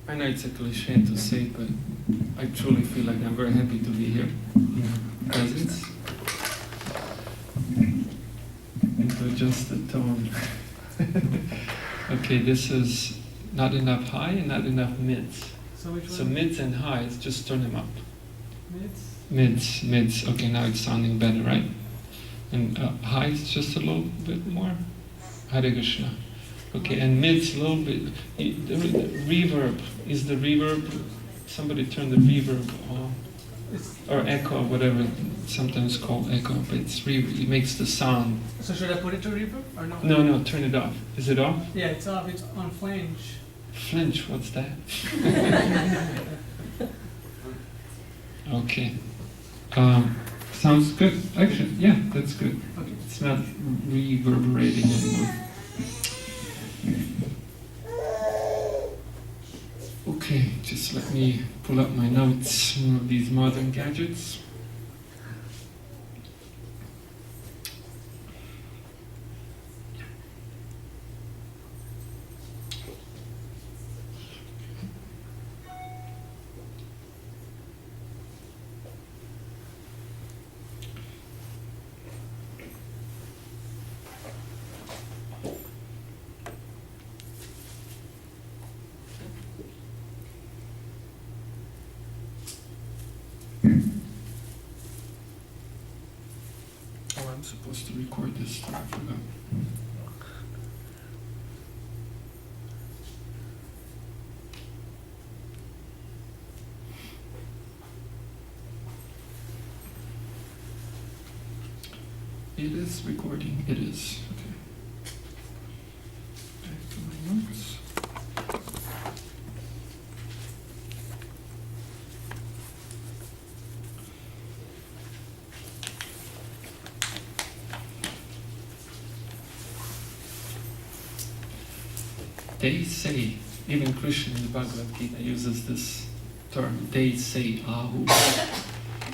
I know it's a cliche to say, but I truly feel like I'm very happy to be here in your presence. And to adjust the tone. Okay, this is not enough high and not enough mids. So which one? So mids and highs, just turn them up. Mids? Mids. Okay, now it's sounding better, right? And highs just a little bit more. Hare Krishna. Okay, and mids a little bit. The reverb, is the reverb, somebody turn the reverb on. Or echo, whatever, sometimes called echo, but it makes the sound. So should I put it to reverb or no? No, turn it off. Is it off? Yeah, it's off. It's on flange. Flinch, what's that? Okay. Sounds good. Actually, yeah, that's good. Okay. It's not reverberating anymore. Okay, just let me pull up my notes, one of these modern gadgets. Oh, I'm supposed to record this, I forgot. It is recording, it is. Okay. Back to my notes. They say, even Krishna in the Bhagavad Gita uses this term, they say, Ahu.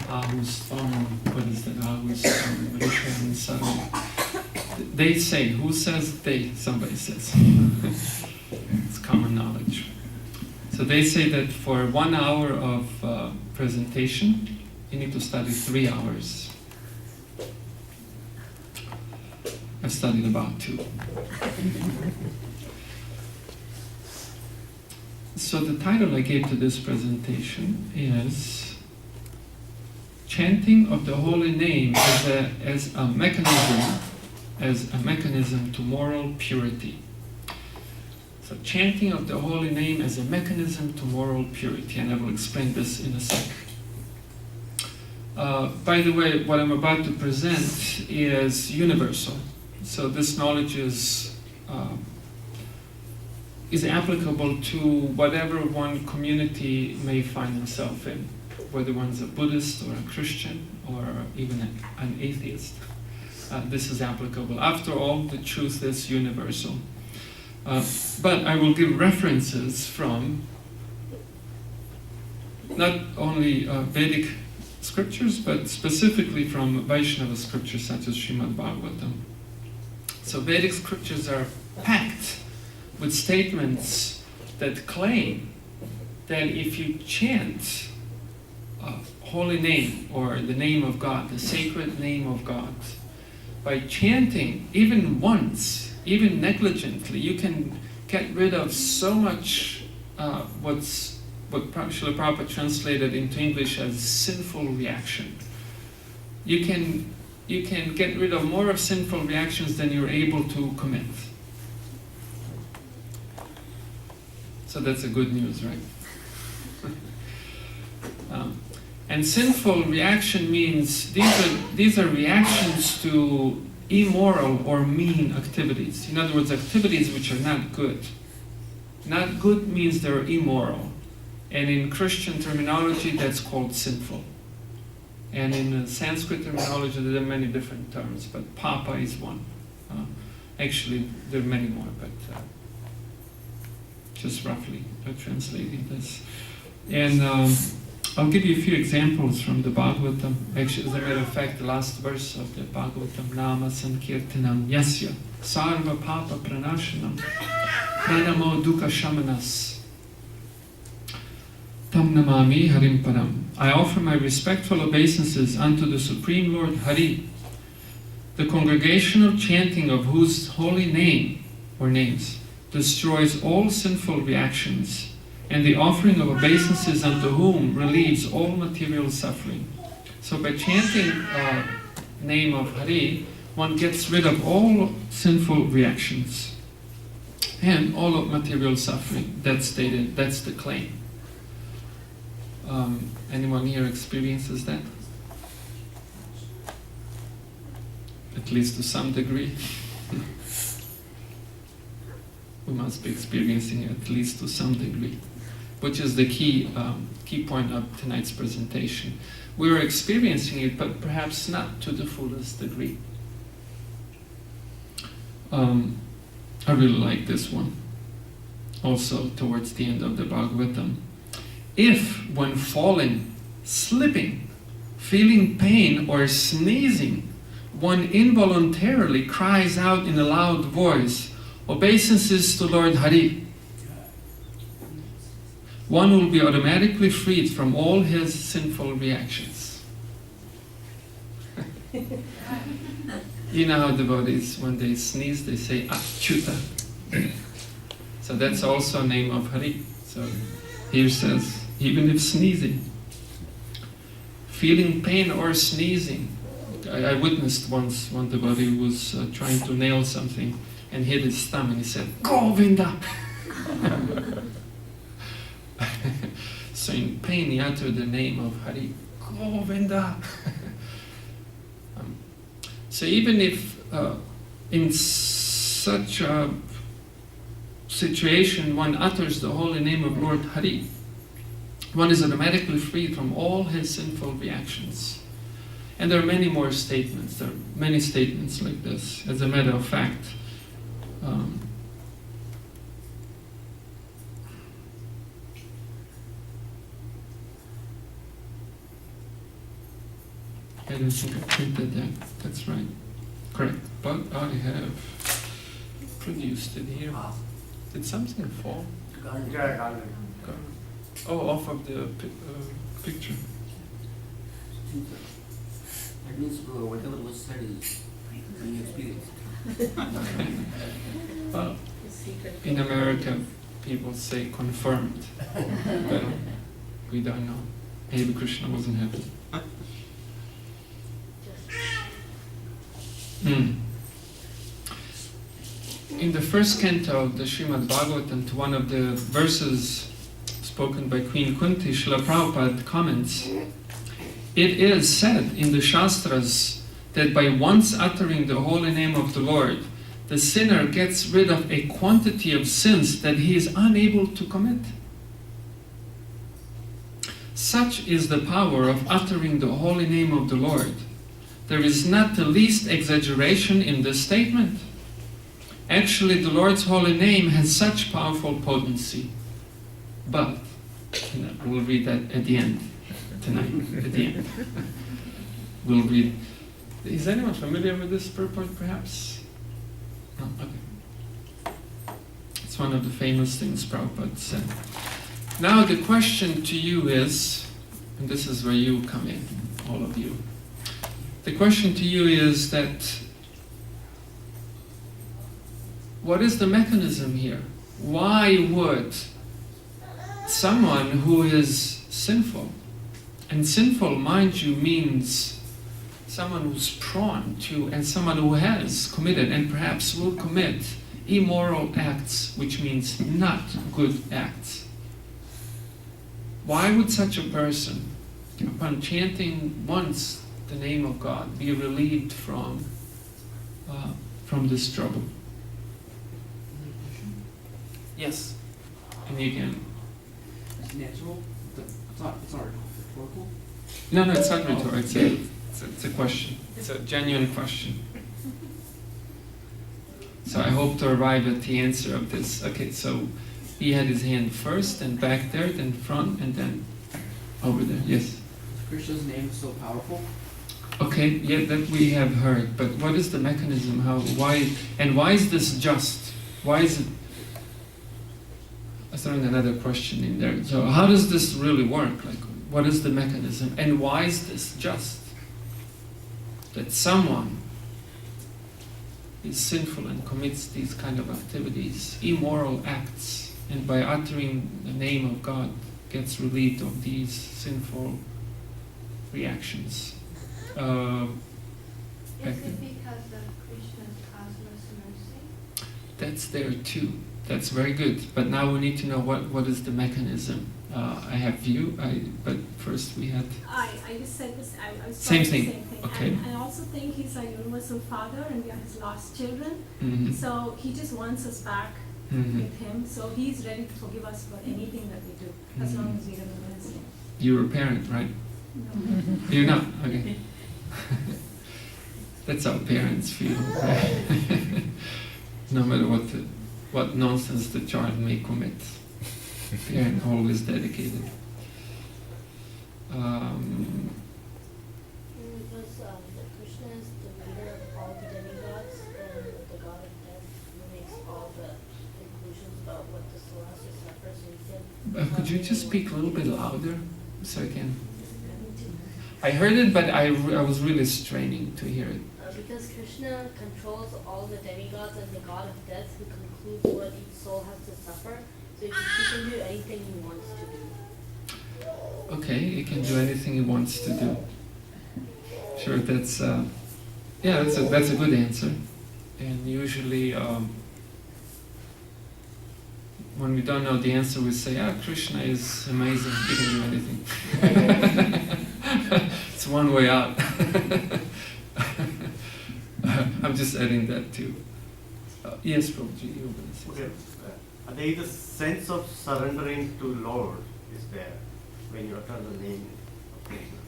Ahu's thorn, what is that? Ahu's thorn, Risha and Saru. They say, who says they? Somebody says. It's common knowledge. So they say that for 1 hour of presentation, you need to study 3 hours. I've studied about 2. So the title I gave to this presentation is Chanting of the Holy Name as a mechanism to moral purity. So chanting of the Holy Name as a mechanism to moral purity, and I will explain this in a sec. By the way, what I'm about to present is universal. So this knowledge is applicable to whatever one community may find himself in, whether one's a Buddhist or a Christian or even an atheist. This is applicable. After all, the truth is universal. But I will give references from not only Vedic scriptures, but specifically from Vaishnava scriptures such as Srimad Bhagavatam. So Vedic scriptures are packed with statements that claim that if you chant holy name or the name of God, the sacred name of God, by chanting even once, even negligently, you can get rid of so much what Srila Prabhupada translated into English as sinful reaction. You can get rid of more of sinful reactions than you're able to commit. So that's a good news, right? And sinful reaction means these are reactions to immoral or mean activities. In other words, activities which are not good. Not good means they're immoral. And in Christian terminology, that's called sinful. And in Sanskrit terminology, there are many different terms, but papa is one. Actually, there are many more, but just roughly translating this. And I'll give you a few examples from the Bhagavatam. Actually, as a matter of fact, the last verse of the Bhagavatam, Nama Sankirtanam Yasya Sarva Papa Pranashanam Pranamo Dukkha Shamanas. Tam namami Harim Param. I offer my respectful obeisances unto the Supreme Lord Hari, the congregational chanting of whose holy name or names destroys all sinful reactions, and the offering of obeisances unto whom relieves all material suffering. So by chanting name of Hari, one gets rid of all sinful reactions and all of material suffering. That's stated, that's the claim. Anyone here experiences that? At least to some degree. We must be experiencing it at least to some degree, which is the key point of tonight's presentation. We're experiencing it, but perhaps not to the fullest degree. I really like this one. Also, towards the end of the Bhagavatam. If, when falling, slipping, feeling pain, or sneezing, one involuntarily cries out in a loud voice, obeisances to Lord Hari, one will be automatically freed from all his sinful reactions. You know how devotees, when they sneeze, they say Achyuta. So that's also a name of Hari. So here says, even if sneezing, feeling pain or sneezing. I witnessed once one devotee who was trying to nail something and hit his thumb and he said, Govinda! So in pain he uttered the name of Hari, Govinda! So even if in such a situation one utters the holy name of Lord Hari, one is automatically freed from all his sinful reactions. And there are many more statements. There are many statements like this. As a matter of fact, I don't think I printed that. That's right. Correct. But I have produced it here. Did something fall? Oh, off of the picture. Whatever was said is being experienced. Well, in America, people say confirmed, but we don't know. Maybe Krishna wasn't happy. In the first canto of the Srimad Bhagavatam, to one of the verses spoken by Queen Kunti, Srila Prabhupada comments, it is said in the Shastras that by once uttering the holy name of the Lord, the sinner gets rid of a quantity of sins that he is unable to commit. Such is the power of uttering the holy name of the Lord. There is not the least exaggeration in this statement. Actually, the Lord's holy name has such powerful potency. But, we'll read that at the end, tonight, at the end. We'll read. Is anyone familiar with this purport, perhaps? No? Okay. It's one of the famous things Prabhupada said. Now the question to you is, and this is where you come in, all of you. The question to you is that, what is the mechanism here? Why would someone who is sinful, and sinful, mind you, means someone who's prone to, and someone who has committed and perhaps will commit immoral acts, which means not good acts. Why would such a person, upon chanting once the name of God, be relieved from this trouble? Yes, and you can. It's natural. It's not rhetorical. No, it's not rhetorical. It's a question. It's a genuine question. So I hope to arrive at the answer of this. Okay, so he had his hand first, and back there, then front, and then over there. Yes. Krishna's name is so powerful. Okay, yeah, that we have heard. But what is the mechanism? Why is this just? Why is it? throwing another question in there. So how does this really work? Like, what is the mechanism? And why is this just? That someone is sinful and commits these kind of activities, immoral acts, and by uttering the name of God gets relieved of these sinful reactions. Is it because of Krishna's cosmos mercy? That's there too. That's very good. But now we need to know what is the mechanism. I have you, but first we had... I just said this, I was Same saying the thing. same thing. Okay. And I also think he's a universal father and we are his lost children. Mhm. So he just wants us back Mhm. with him. So he's ready to forgive us for anything that we do, as Mhm. long as we remember his name. You're a parent, right? No. You're not? Okay. That's how parents feel. No matter what nonsense the child may commit. Parent always dedicated. Because the Krishna is the leader of all the demigods and the god of death who makes all the conclusions about what the soul has to suffer, so he can... Could you just speak a little bit louder so I can... I heard it, but I was really straining to hear it. Because Krishna controls all the demigods and the god of death who concludes what each soul has to suffer, so he can do anything he wants to do. Okay, he can do anything he wants to do. Sure, that's that's a good answer. And usually, when we don't know the answer, we say, Krishna is amazing, he can do anything. It's one way out. I'm just adding that too. Yes, Prabhuji, you were going to say Okay. something. There is a sense of surrendering to Lord is there when you utter the name of Krishna.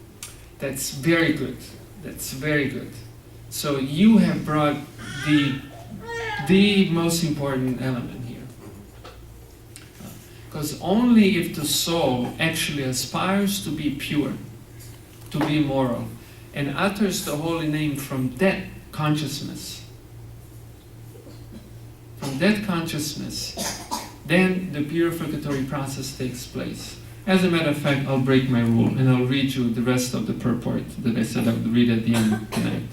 That's very good. That's very good. So you have brought the most important element here. Because only if the soul actually aspires to be pure, to be moral, and utters the holy name from that consciousness, then the purificatory process takes place. As a matter of fact, I'll break my rule and I'll read you the rest of the purport that I said I would read at the end tonight.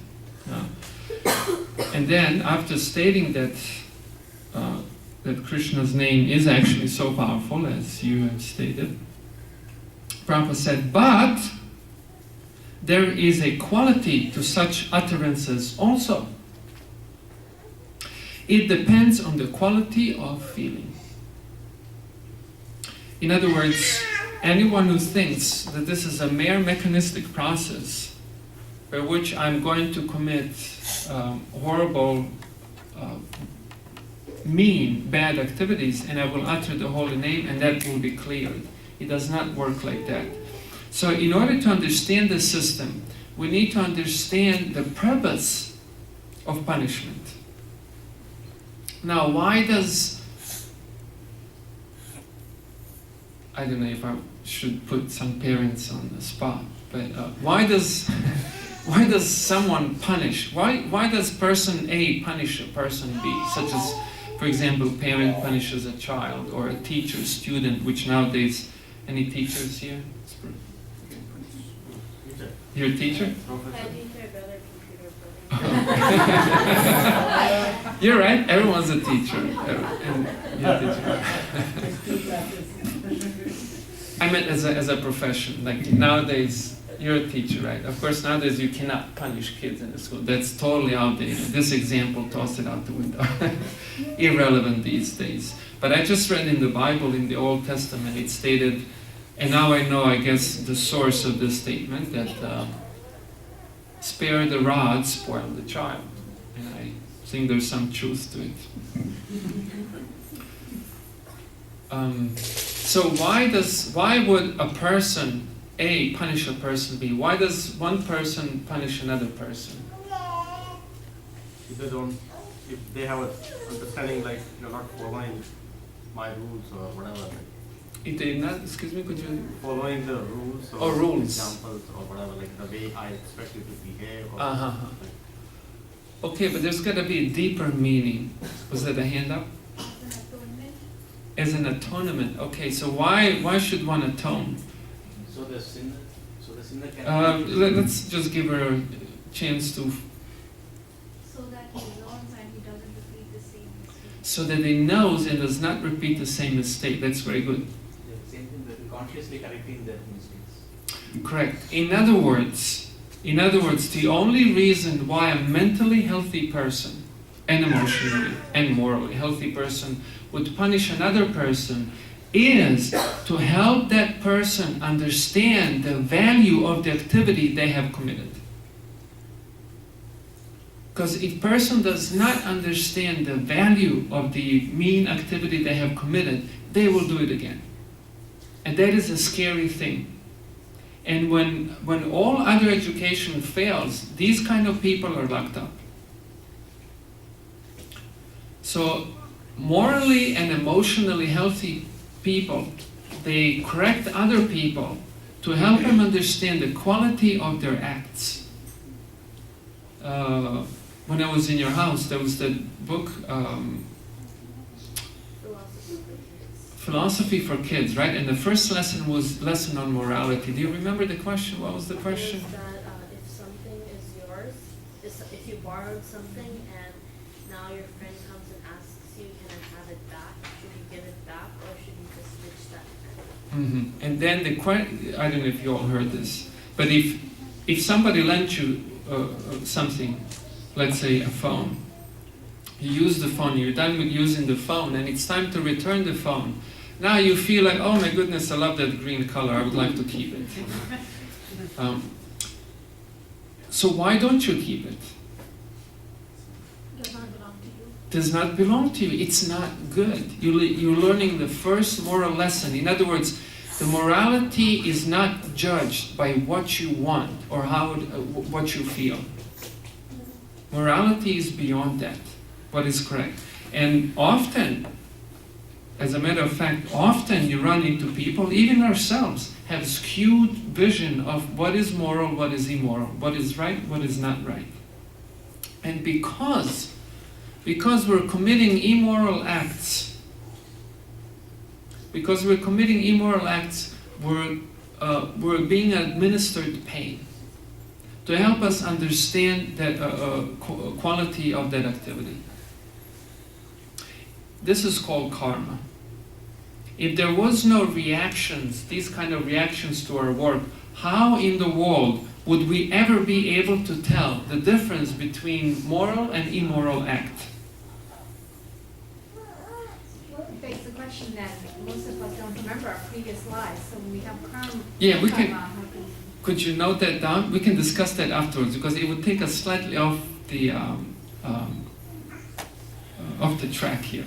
And then, after stating that that Krishna's name is actually so powerful, as you have stated, Prabhupada said, but there is a quality to such utterances also. It depends on the quality of feeling. In other words, anyone who thinks that this is a mere mechanistic process by which I'm going to commit horrible, mean, bad activities and I will utter the holy name and that will be cleared. It does not work like that. So in order to understand the system, we need to understand the purpose of punishment. Now, why does... I don't know if I should put some parents on the spot, but why does someone punish? Why does person A punish a person B? Such as, for example, parent punishes a child, or a teacher, student, which nowadays, any teachers here? You're a teacher? I think my brother, computer brother. You're right, everyone's a teacher. And you're a teacher. I meant as a profession. Like nowadays, you're a teacher, right? Of course, nowadays you cannot punish kids in the school. That's totally outdated. This example, toss it out the window. Irrelevant these days. But I just read in the Bible, in the Old Testament, it stated, and now I know, I guess, the source of this statement, that spare the rod, spoil the child. And I think there's some truth to it. So why would a person A punish a person B? Why does one person punish another person? If they have an understanding like you're not following my rules or whatever, If they not, excuse me, could you? following the rules or rules. examples or whatever, like the way I expect you to behave. Or Uh-huh. Okay, but there's got to be a deeper meaning. Was that a hand up? as an atonement. Okay, so why should one atone? So the sinner can. Let's just give her a chance to, So that he learns and he doesn't repeat the same mistake. so that he knows and does not repeat the same mistake. That's very good. Yeah, same thing, that consciously correcting their mistakes. Correct. In other words, the only reason why a mentally healthy person and emotionally and morally healthy person would punish another person is to help that person understand the value of the activity they have committed. Because if a person does not understand the value of the mean activity they have committed, they will do it again. And that is a scary thing. And when all other education fails, these kind of people are locked up. So morally and emotionally healthy people, they correct other people to help them understand the quality of their acts. When I was in your house, there was that book, Philosophy for Kids, right? And the first lesson was lesson on morality. Do you remember the question? What was the question? Is that if something is yours, if you borrowed something and now your friend comes and asks you, can I have it back? Should you give it back or should you just ditch that friend? And then I don't know if you all heard this, but if somebody lent you something, let's say a phone, you use the phone, you're done with using the phone, and it's time to return the phone. Now you feel like, oh my goodness, I love that green color, I would like to keep it. So why don't you keep it? Does not belong to you. Does not belong to you. It's not good. You're learning the first moral lesson. In other words, the morality is not judged by what you want or what you feel. Morality is beyond that, what is correct. And often, as a matter of fact, often you run into people, even ourselves, have skewed vision of what is moral, what is immoral, what is right, what is not right. And because we're committing immoral acts, we're being administered pain to help us understand that quality of that activity. This is called karma. If there was no reactions, these kind of reactions to our work, how in the world would we ever be able to tell the difference between moral and immoral act? It begs the question that most of us don't remember our previous lives, so when we have karma. Yeah, we can. How can Could you note that down? We can discuss that afterwards because it would take us slightly off the track here.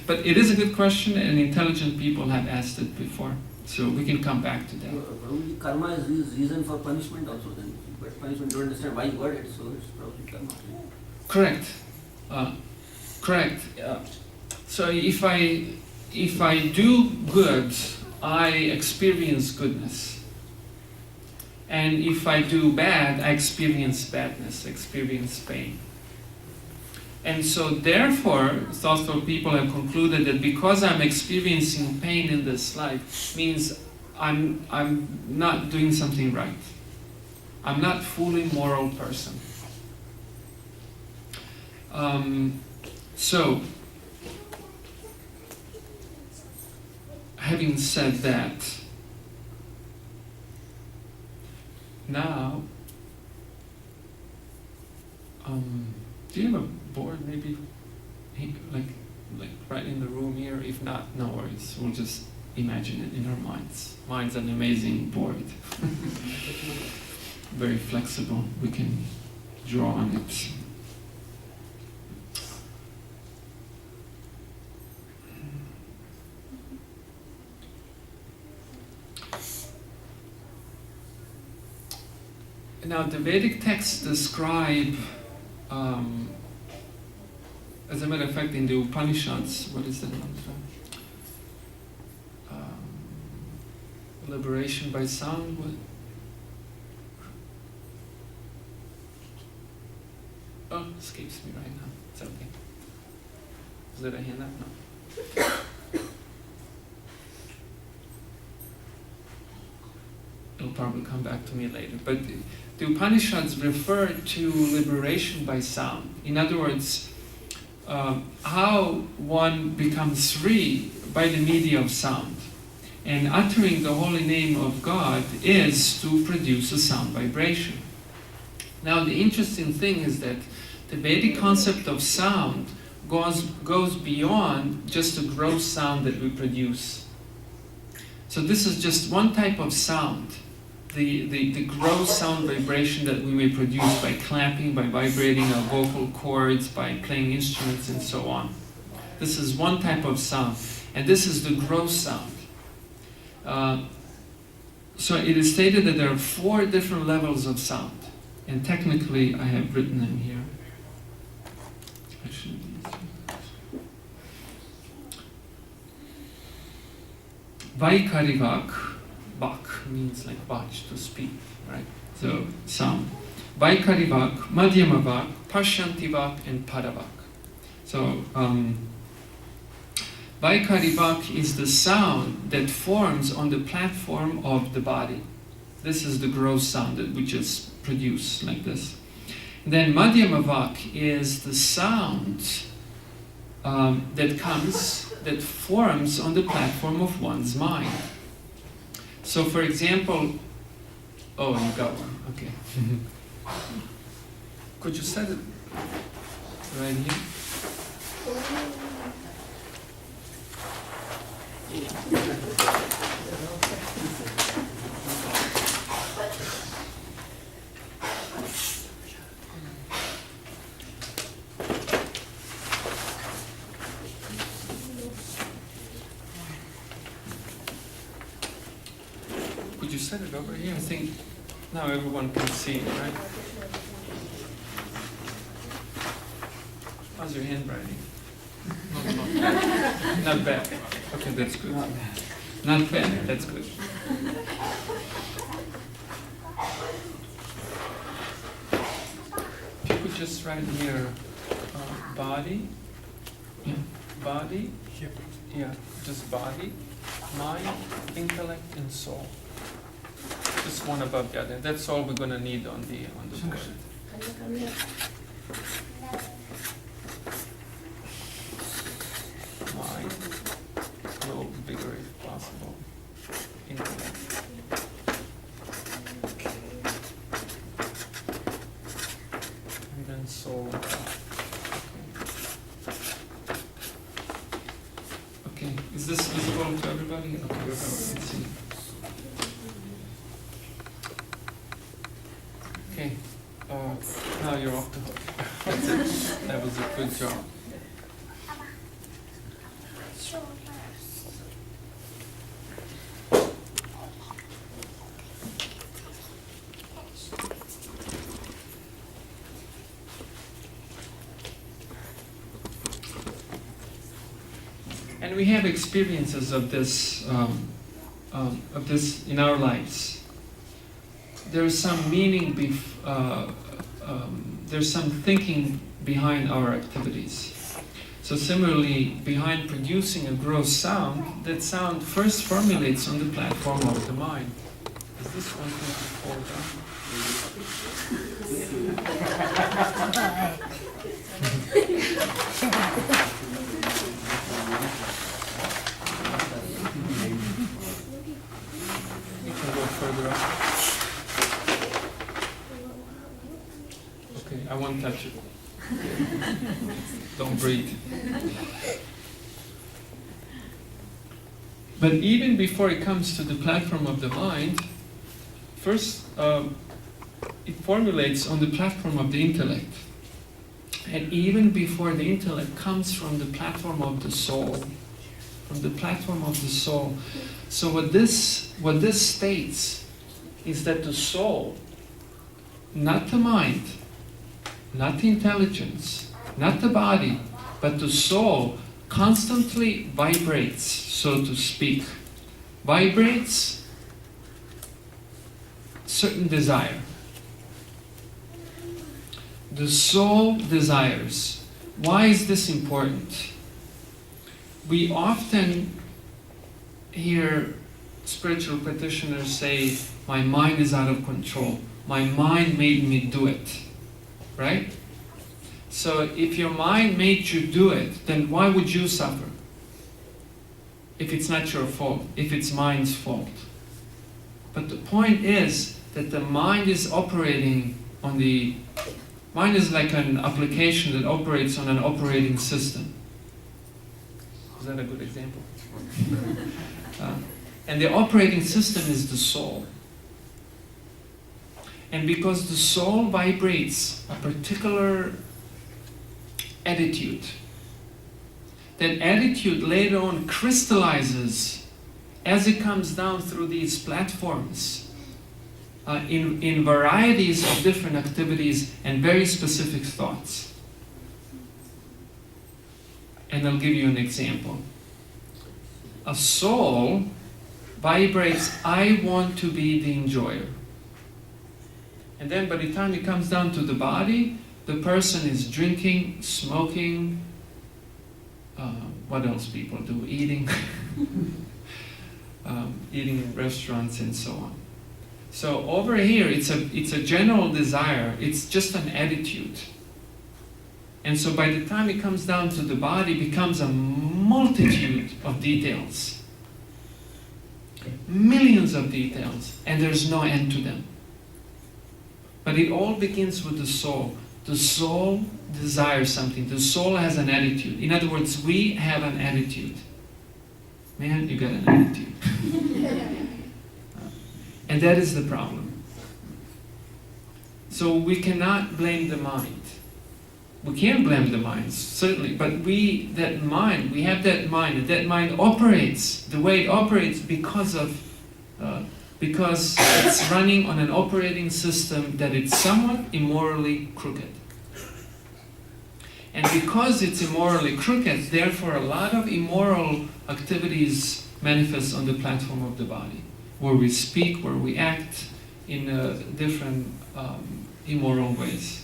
But it is a good question, and intelligent people have asked it before, so we can come back to that. Probably karma is reason for punishment also then. But punishment, you don't understand why you got it, so it's probably karma. Correct. Correct. So if I do good, I experience goodness. And if I do bad, I experience badness, experience pain. And so therefore, thoughtful people have concluded that because I'm experiencing pain in this life, means I'm not doing something right. I'm not fully moral person. So, having said that, now, do you have a board maybe, like right in the room here? If not, no worries. We'll just imagine it in our minds. Mine's an amazing board. Very flexible. We can draw on it. Now, the Vedic texts describe, as a matter of fact, in the Upanishads, what is that mantra? Liberation by sound. What? Oh, escapes me right now. It's okay. Is that a hand up? No. part will come back to me later. But the Upanishads refer to liberation by sound. In other words, how one becomes free by the medium of sound. And uttering the holy name of God is to produce a sound vibration. Now the interesting thing is that the Vedic concept of sound goes beyond just the gross sound that we produce. So this is just one type of sound, the gross sound vibration that we may produce by clapping, by vibrating our vocal cords, by playing instruments and so on. This is one type of sound, and this is the gross sound. So it is stated that there are 4 different levels of sound, and technically I have written them here. Vaikarivak, vak means like vach, to speak, right? So sound. Vaikarivak, madhyamavak, pashyantivak, and padavak. So Vaikarivak is the sound that forms on the platform of the body. This is the gross sound that we just produce like this. And then madhyamavak is the sound that forms on the platform of one's mind. So for example, oh, you got one, okay. Could you set it right here? Could you set it over here? I think now everyone can see it, right? How's your handwriting? Not bad. Okay, that's good. Not bad, that's good. If you could just write here, body, yeah, body, yeah, just body, mind, intellect, and soul. Just one above the other. That's all we're gonna need on the board. Mind, a little bigger if possible. Intellect. And then soul. Okay, is this visible to everybody? Okay, let's see. Okay, now you're off the hook. That's it. That was a good job. And we have experiences of this in our lives. There's some meaning, there's some thinking behind our activities. So similarly, behind producing a gross sound, that sound first formulates on the platform of the mind. Is this one thing to fall You can go further up. Okay, I won't touch it. Don't breathe. But even before it comes to the platform of the mind, first it formulates on the platform of the intellect. And even before the intellect comes from the platform of the soul. From the platform of the soul. So what this states is that the soul, not the mind, not the intelligence, not the body, but the soul constantly vibrates, so to speak. Vibrates certain desire. The soul desires. Why is this important? We often hear spiritual practitioners say, my mind is out of control. My mind made me do it. Right? So if your mind made you do it, then why would you suffer? If it's not your fault, if it's mind's fault. But the point is that the mind is operating on the... Mind is like an application that operates on an operating system. Is that a good example? And the operating system is the soul. And because the soul vibrates a particular attitude, that attitude later on crystallizes as it comes down through these platforms in varieties of different activities and very specific thoughts. And I'll give you an example. A soul vibrates, I want to be the enjoyer. And then by the time it comes down to the body, the person is drinking, smoking, what else people do? Eating. Eating in restaurants and so on. So over here, it's a general desire. It's just an attitude. And so by the time it comes down to the body, it becomes a multitude of details. Millions of details. And there's no end to them. But it all begins with the soul. The soul desires something. The soul has an attitude. In other words, we have an attitude. Man, you got an attitude. And that is the problem. So we cannot blame the mind. We can't blame the mind, certainly, but we have that mind, and that mind operates the way it operates because it's running on an operating system that it's somewhat immorally crooked. And because it's immorally crooked, therefore a lot of immoral activities manifest on the platform of the body, where we speak, where we act in different immoral ways.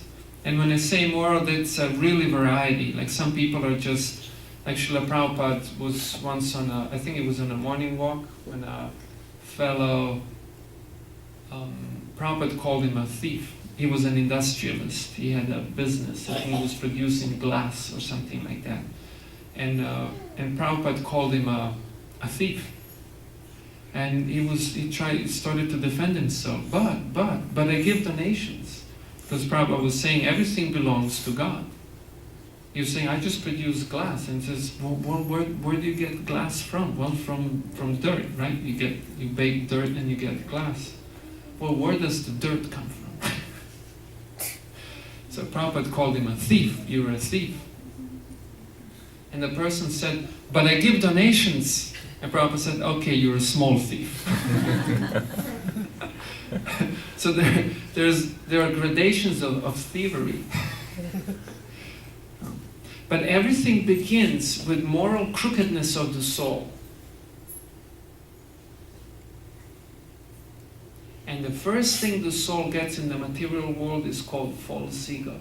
And when I say immoral, that's a really variety. Like some people are just, like Srila Prabhupada was once on I think it was on a morning walk, when a fellow, Prabhupada called him a thief. He was an industrialist. He had a business. I think he was producing glass or something like that. And Prabhupada called him a thief. And he started to defend himself. But I give donations. Because Prabhupada was saying everything belongs to God. He was saying, I just produce glass. And he says, well, where do you get glass from? Well, from dirt, right? You bake dirt and you get glass. Well, where does the dirt come from? So Prabhupada called him a thief. You're a thief. And the person said, but I give donations. And Prabhupada said, okay, you're a small thief. So there are gradations of thievery. But everything begins with moral crookedness of the soul. And the first thing the soul gets in the material world is called false ego,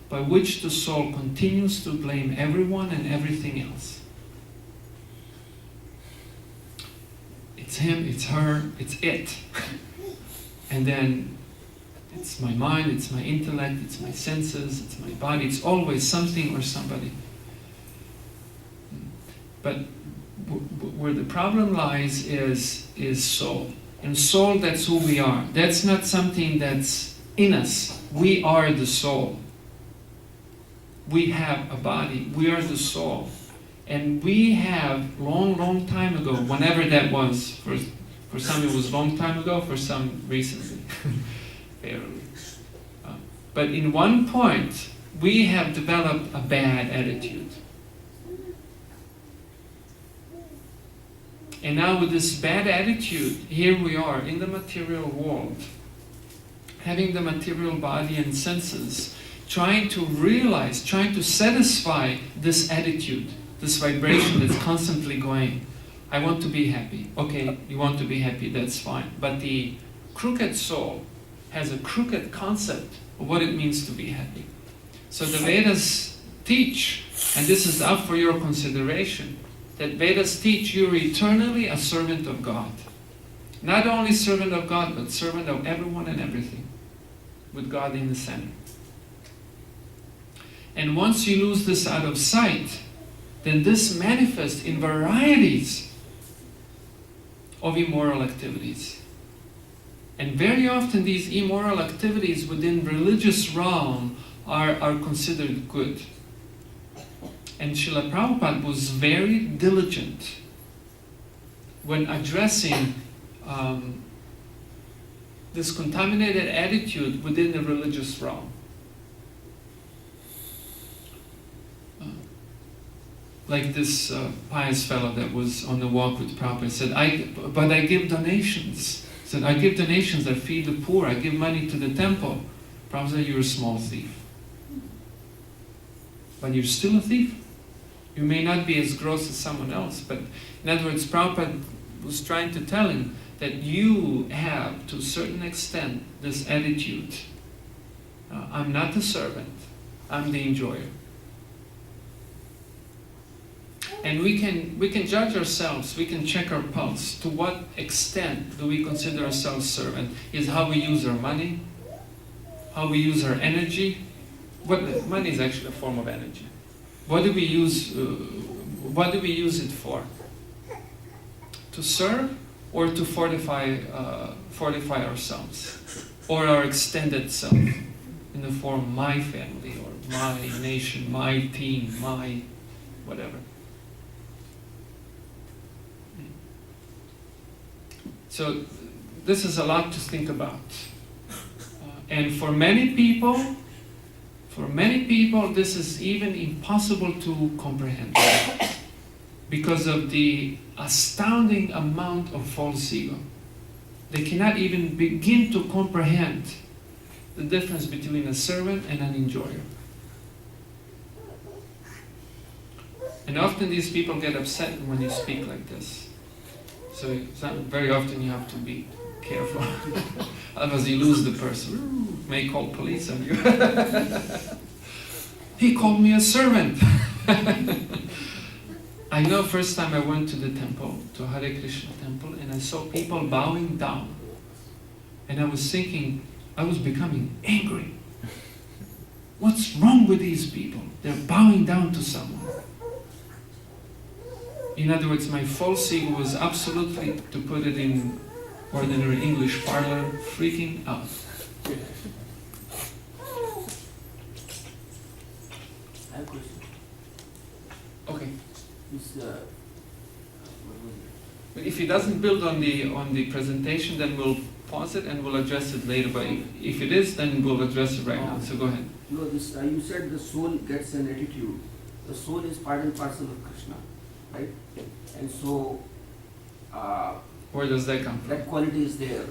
by which the soul continues to blame everyone and everything else. It's him, it's her, it's it. And then it's my mind, it's my intellect, it's my senses, it's my body, it's always something or somebody. But where the problem lies is soul. And soul, that's who we are. That's not something that's in us. We are the soul. We have a body. We are the soul. And we have long time ago, whenever that was, for some it was long time ago, for some recently, fairly. But in one point, we have developed a bad attitude. And now with this bad attitude, here we are in the material world, having the material body and senses, trying to realize, trying to satisfy this attitude, this vibration that's constantly going, I want to be happy. Okay, you want to be happy, that's fine. But the crooked soul has a crooked concept of what it means to be happy. So the Vedas teach, and this is up for your consideration, that Vedas teach you're eternally a servant of God. Not only servant of God, but servant of everyone and everything, with God in the center. And once you lose this out of sight, then this manifests in varieties of immoral activities. And very often these immoral activities within religious realm are considered good. And Srila Prabhupada was very diligent when addressing this contaminated attitude within the religious realm. Like this pious fellow that was on the walk with Prabhupada said, but I give donations. He said, I give donations, I feed the poor, I give money to the temple. Prabhupada said, you're a small thief. But you're still a thief. You may not be as gross as someone else, but in other words, Prabhupada was trying to tell him that you have, to a certain extent, this attitude. I'm not the servant, I'm the enjoyer. And we can judge ourselves, we can check our pulse. To what extent do we consider ourselves servant? Is how we use our money, how we use our energy. Money is actually a form of energy. What do we use it for? To serve or to fortify ourselves? Or our extended self in the form of my family or my nation, my team, my whatever. So this is a lot to think about. And for many people, this is even impossible to comprehend because of the astounding amount of false ego. They cannot even begin to comprehend the difference between a servant and an enjoyer. And often these people get upset when you speak like this. So very often you have to be careful. Otherwise you lose the person. May call police on you. He called me a servant. I know first time I went to the temple, to Hare Krishna temple, and I saw people bowing down. And I was thinking, I was becoming angry. What's wrong with these people? They're bowing down to someone. In other words, my false ego was absolutely, to put it in ordinary English parlor, freaking out. I have a question. Okay. What was But if it doesn't build on the presentation, then we'll pause it and we'll address it later. But if it is, then we'll address it right now. So go ahead. No, this you said the soul gets an attitude. The soul is part and parcel of Krishna, right? And so Where does that come from? that quality is there.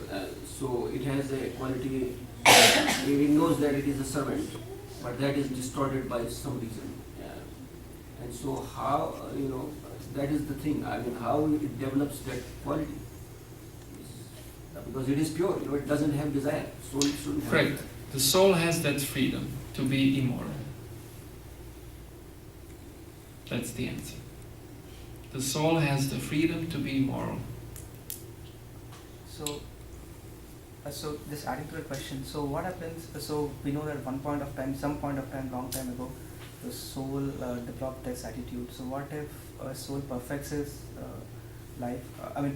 So it has a quality. It knows that it is a servant, but that is distorted by some reason. And so how that is the thing. I mean, how it develops that quality? Because it is pure. It doesn't have desire. Soul shouldn't have. Correct. The soul has that freedom to be immoral. That's the answer. The soul has the freedom to be immoral. So just adding to the question, so what happens, so we know that some point of time, long time ago, the soul developed this attitude. So what if a soul perfects his life,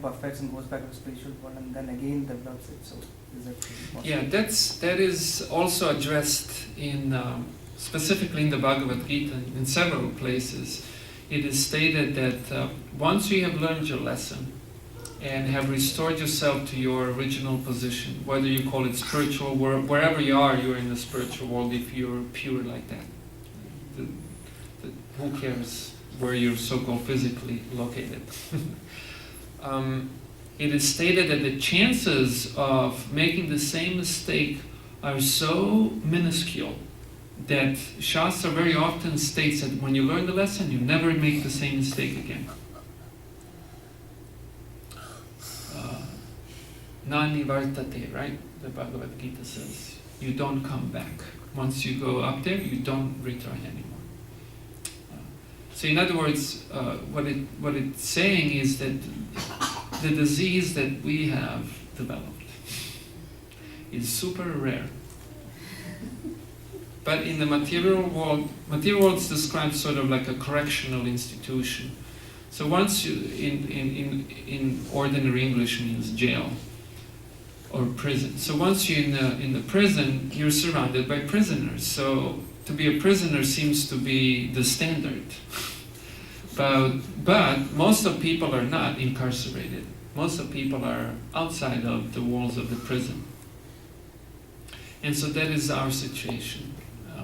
perfects and goes back to the spiritual world and then again develops it? So is that possible? Yeah, that is also addressed in specifically in the Bhagavad Gita in several places. It is stated that once you have learned your lesson and have restored yourself to your original position, whether you call it spiritual, wherever you are, you're in the spiritual world if you're pure like that. Who cares where you're so-called physically located? It is stated that the chances of making the same mistake are so minuscule that Shastra very often states that when you learn the lesson, you never make the same mistake again. Na-nivartate, right? The Bhagavad Gita says, you don't come back. Once you go up there, you don't return anymore. So in other words, what it's saying is that the disease that we have developed is super rare. But in the material world is described sort of like a correctional institution. So once you, in ordinary English means jail or prison. So once you're in the prison, you're surrounded by prisoners. So to be a prisoner seems to be the standard. But most of people are not incarcerated. Most of people are outside of the walls of the prison. And so that is our situation.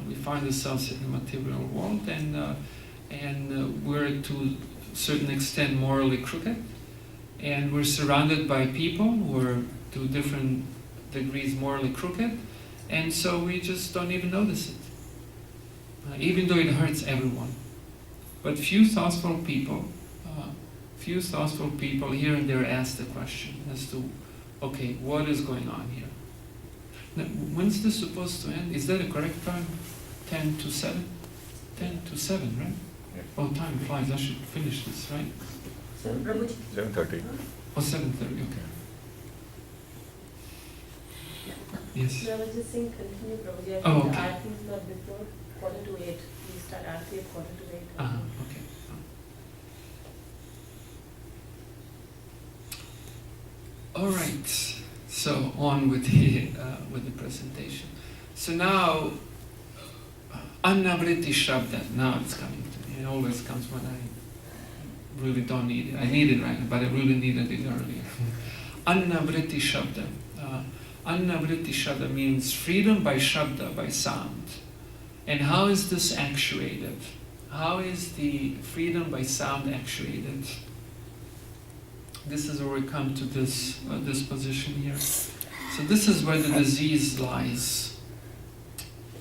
We find ourselves in the material world, and we're to a certain extent morally crooked, and we're surrounded by people who are to different degrees morally crooked, and so we just don't even notice it, even though it hurts everyone. But few thoughtful people here and there ask the question as to, okay, what is going on here? Now, when's this supposed to end? Is that a correct time? 10 to 7? 10 to 7, right? Yeah. Oh, time flies. I should finish this, right? 7:30. Oh, 7:30, okay. Yes. I was just saying, continue, Prabhuji. Oh, okay. Aarti is not before 7:45. We start Aarti at 7:45. Okay. All right. So on with the presentation. So now, Annavriti Shabda. Now it's coming to me. It always comes when I really don't need it. I need it right now, but I really needed it earlier. Annavriti Shabda. Annavriti Shabda means freedom by Shabda, by sound. And how is this actuated? How is the freedom by sound actuated? This is where we come to this position here. So this is where the disease lies.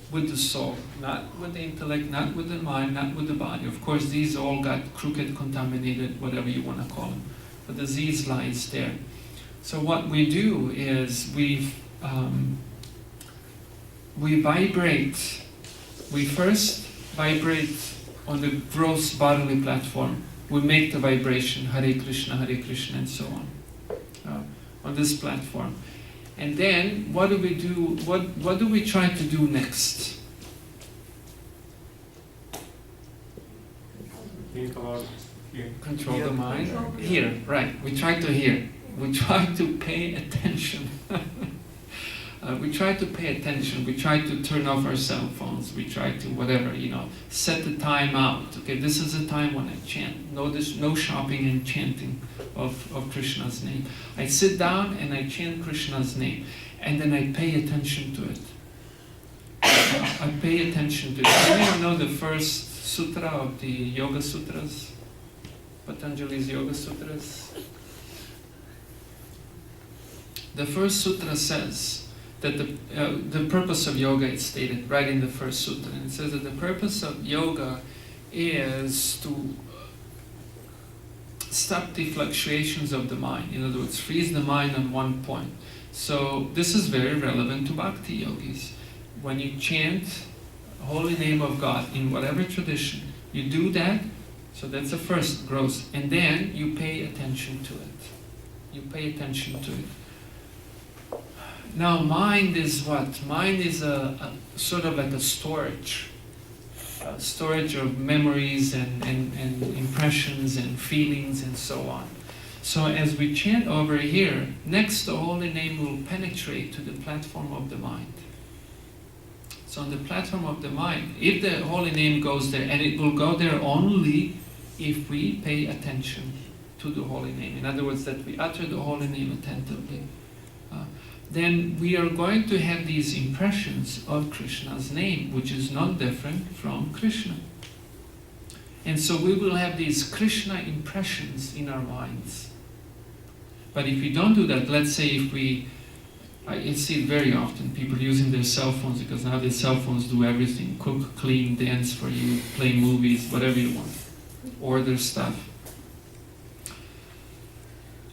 With the soul, not with the intellect, not with the mind, not with the body. Of course, these all got crooked, contaminated, whatever you want to call them. The disease lies there. So what we do is we vibrate. We first vibrate on the gross bodily platform. We make the vibration Hare Krishna, and so on this platform. And then what do we do? What do we try to do next? Think about here. Control the mind. Hear, right. We try to hear. We try to pay attention. We try to pay attention. We try to turn off our cell phones. We try to whatever, set the time out. Okay, this is the time when I chant. No shopping and chanting of Krishna's name. I sit down and I chant Krishna's name, and then I pay attention to it. I pay attention to it. Anyone know the first sutra of the Yoga Sutras? Patanjali's Yoga Sutras? The first sutra says that the purpose of yoga is stated right in the first sutra. And it says that the purpose of yoga is to stop the fluctuations of the mind. In other words, freeze the mind on one point. So this is very relevant to bhakti yogis. When you chant holy name of God in whatever tradition, you do that. So that's the first gross. And then you pay attention to it. You pay attention to it. Now, mind is what? Mind is a sort of like a storage of memories and impressions and feelings and so on. So as we chant over here, next the holy name will penetrate to the platform of the mind. So on the platform of the mind, if the holy name goes there, and it will go there only if we pay attention to the holy name. In other words, that we utter the holy name attentively. Then we are going to have these impressions of Krishna's name, which is not different from Krishna. And so we will have these Krishna impressions in our minds. But if we don't do that, let's say I see it very often, people using their cell phones, because now their cell phones do everything, cook, clean, dance for you, play movies, whatever you want, order stuff.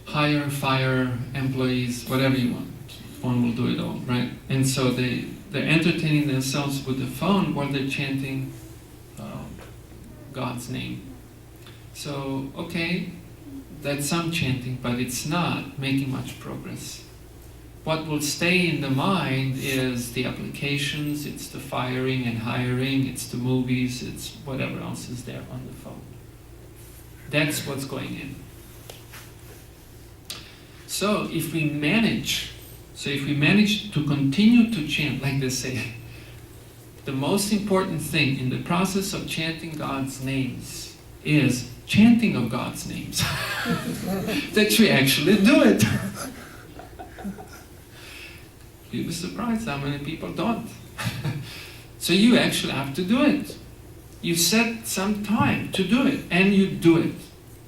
Hire, fire employees, whatever you want. Phone will do it all, right? And so they're entertaining themselves with the phone while they're chanting God's name. So, okay, That's some chanting, but it's not making much progress. What will stay in the mind is the applications, it's the firing and hiring, it's the movies, it's whatever else is there on the phone. That's what's going in. So if we manage to continue to chant, like they say, the most important thing in the process of chanting God's names is chanting of God's names. That we actually do it. You'll be surprised how many people don't. So you actually have to do it. You set some time to do it, and you do it.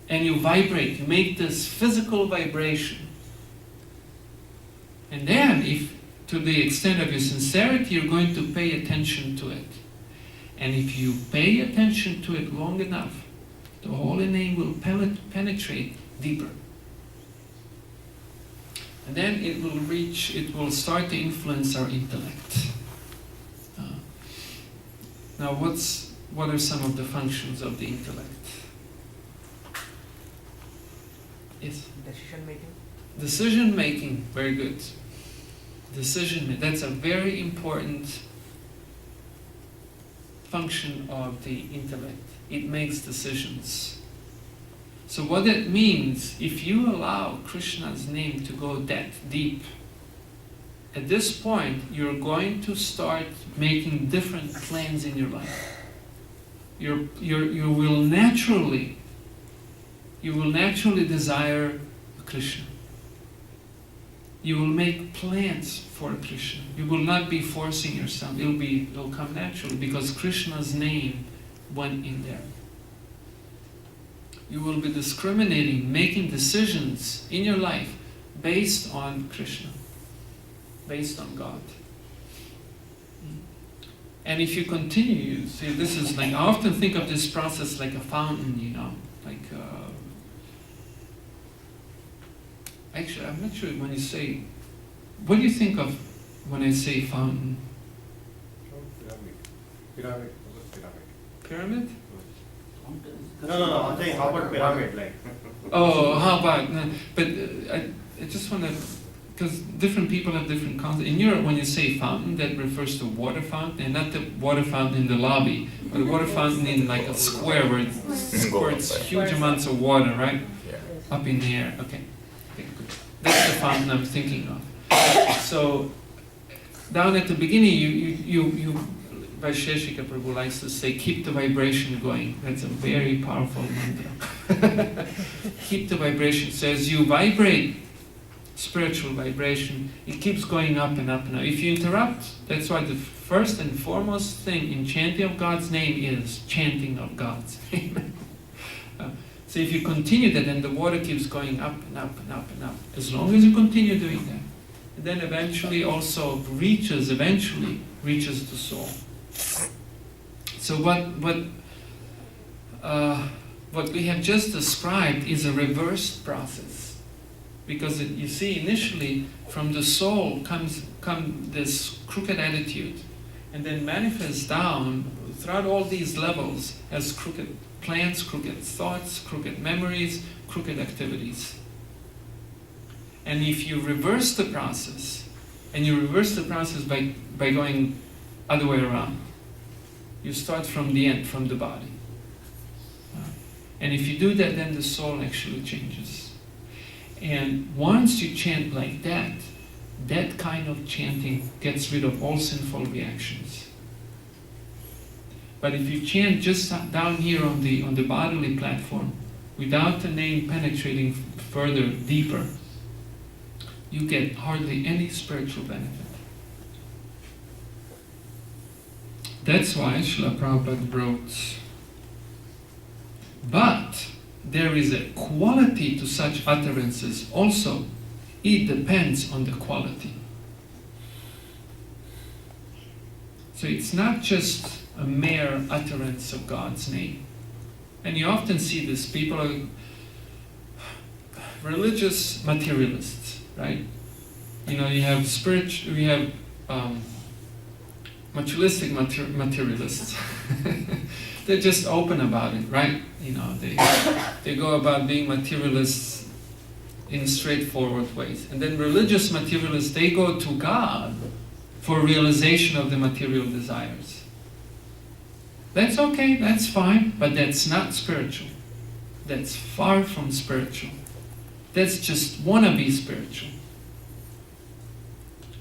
And you vibrate, you make this physical vibration. And then, if to the extent of your sincerity, you're going to pay attention to it. And if you pay attention to it long enough, the holy name will penetrate deeper. And then it will start to influence our intellect. Now what are some of the functions of the intellect? Yes? Decision making? Decision making, very good. That's a very important function of the intellect. It makes decisions. So what that means, if you allow Krishna's name to go that deep, at this point you're going to start making different plans in your life. You will naturally desire Krishna. You will make plans for Krishna. You will not be forcing yourself. It'll come naturally because Krishna's name went in there. You will be discriminating, making decisions in your life based on Krishna, based on God. And if you continue, see, this is like, I often think of this process like a fountain, actually, I'm not sure when you say, what do you think of when I say fountain? Pyramid. Pyramid? No, I'm saying how about pyramid, like? Oh, how about, no, but I just want to, because different people have different concepts. In Europe, when you say fountain, that refers to water fountain, and not the water fountain in the lobby, but a water fountain in like a square where it squirts huge amounts of water, right? Yeah. Up in the air. Okay, good. That's the fountain I'm thinking of. So, down at the beginning, you Vaisheshika Prabhu likes to say, keep the vibration going. That's a very powerful mantra. Keep the vibration. So as you vibrate, spiritual vibration, it keeps going up and up and up. If you interrupt, that's why the first and foremost thing in chanting of God's name is chanting of God's name. So if you continue that, then the water keeps going up and up and up and up. As long as you continue doing that, and then eventually reaches the soul. So what we have just described is a reversed process, because you see, initially from the soul comes this crooked attitude, and then manifests down throughout all these levels as crooked plans, crooked thoughts, crooked memories, crooked activities. And if you reverse the process, and you reverse the process by going other way around, you start from the end, from the body. And if you do that, then the soul actually changes. And once you chant like that, that kind of chanting gets rid of all sinful reactions. But if you chant just down here on the bodily platform, without the name penetrating further, deeper, you get hardly any spiritual benefit. That's why Srila Prabhupada wrote, but there is a quality to such utterances also. It depends on the quality. So it's not just a mere utterance of God's name. And you often see this, people are religious materialists, right? You have materialistic materialists. they're just open about it, right? You know, they go about being materialists in straightforward ways. And then religious materialists, they go to God for realization of the material desires. That's okay, that's fine, but that's not spiritual. That's far from spiritual. That's just wannabe spiritual.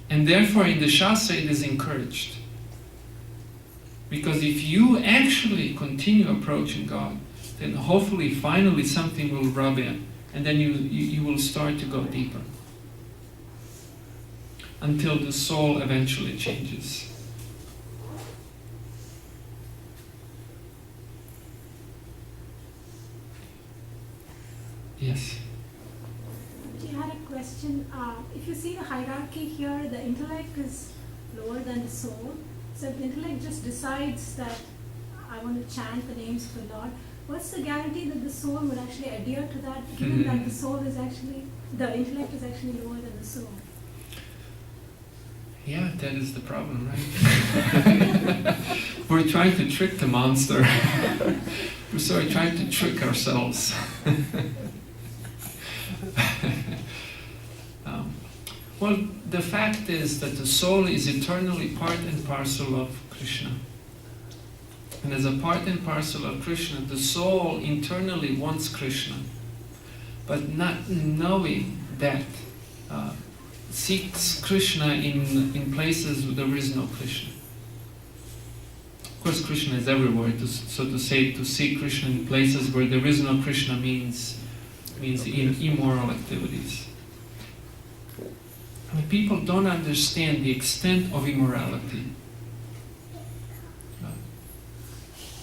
And therefore in the Shastra it is encouraged. Because if you actually continue approaching God, then hopefully finally something will rub in, and then you will start to go deeper. Until the soul eventually changes. Yes? I had a question. If you see the hierarchy here, the intellect is lower than the soul. So if the intellect just decides that I want to chant the names of the Lord, what's the guarantee that the soul would actually adhere to that, given that the soul is actually, the intellect is actually lower than the soul? Yeah, that is the problem, right? We're trying to trick the monster. We're sort of trying to trick ourselves. Well, the fact is that the soul is eternally part and parcel of Krishna. And as a part and parcel of Krishna, the soul internally wants Krishna, but not knowing that seeks Krishna in places where there is no Krishna. Of course, Krishna is everywhere, so to say, to seek Krishna in places where there is no Krishna means immoral activities. I mean, people don't understand the extent of immorality.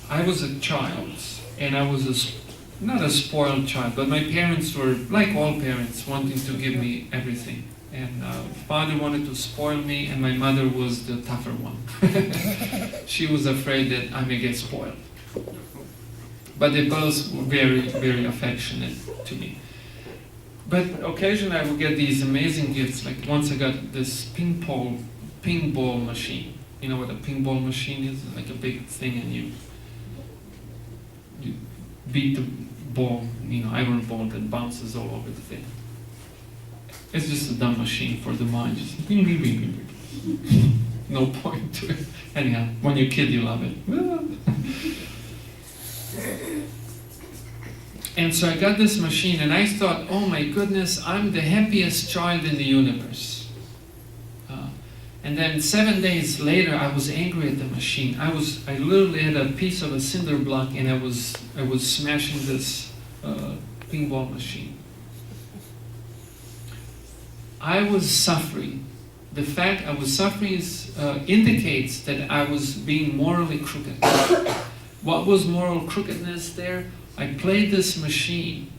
I was a child, and I was not a spoiled child, but my parents were, like all parents, wanting to give me everything. And father wanted to spoil me, and my mother was the tougher one. She was afraid that I may get spoiled. But they both were very, very affectionate to me. But occasionally I would get these amazing gifts. Like once I got this ping ball machine. You know what a ping ball machine is? Like a big thing, and you beat the ball, iron ball that bounces all over the thing. It's just a dumb machine for the mind. Just no point to it. Anyhow, when you're a kid, you love it. And so I got this machine, and I thought, oh my goodness, I'm the happiest child in the universe. And then 7 days later, I was angry at the machine. I literally had a piece of a cinder block, and I was smashing this ping ball machine. I was suffering. The fact I was suffering indicates that I was being morally crooked. What was moral crookedness there? I played this machine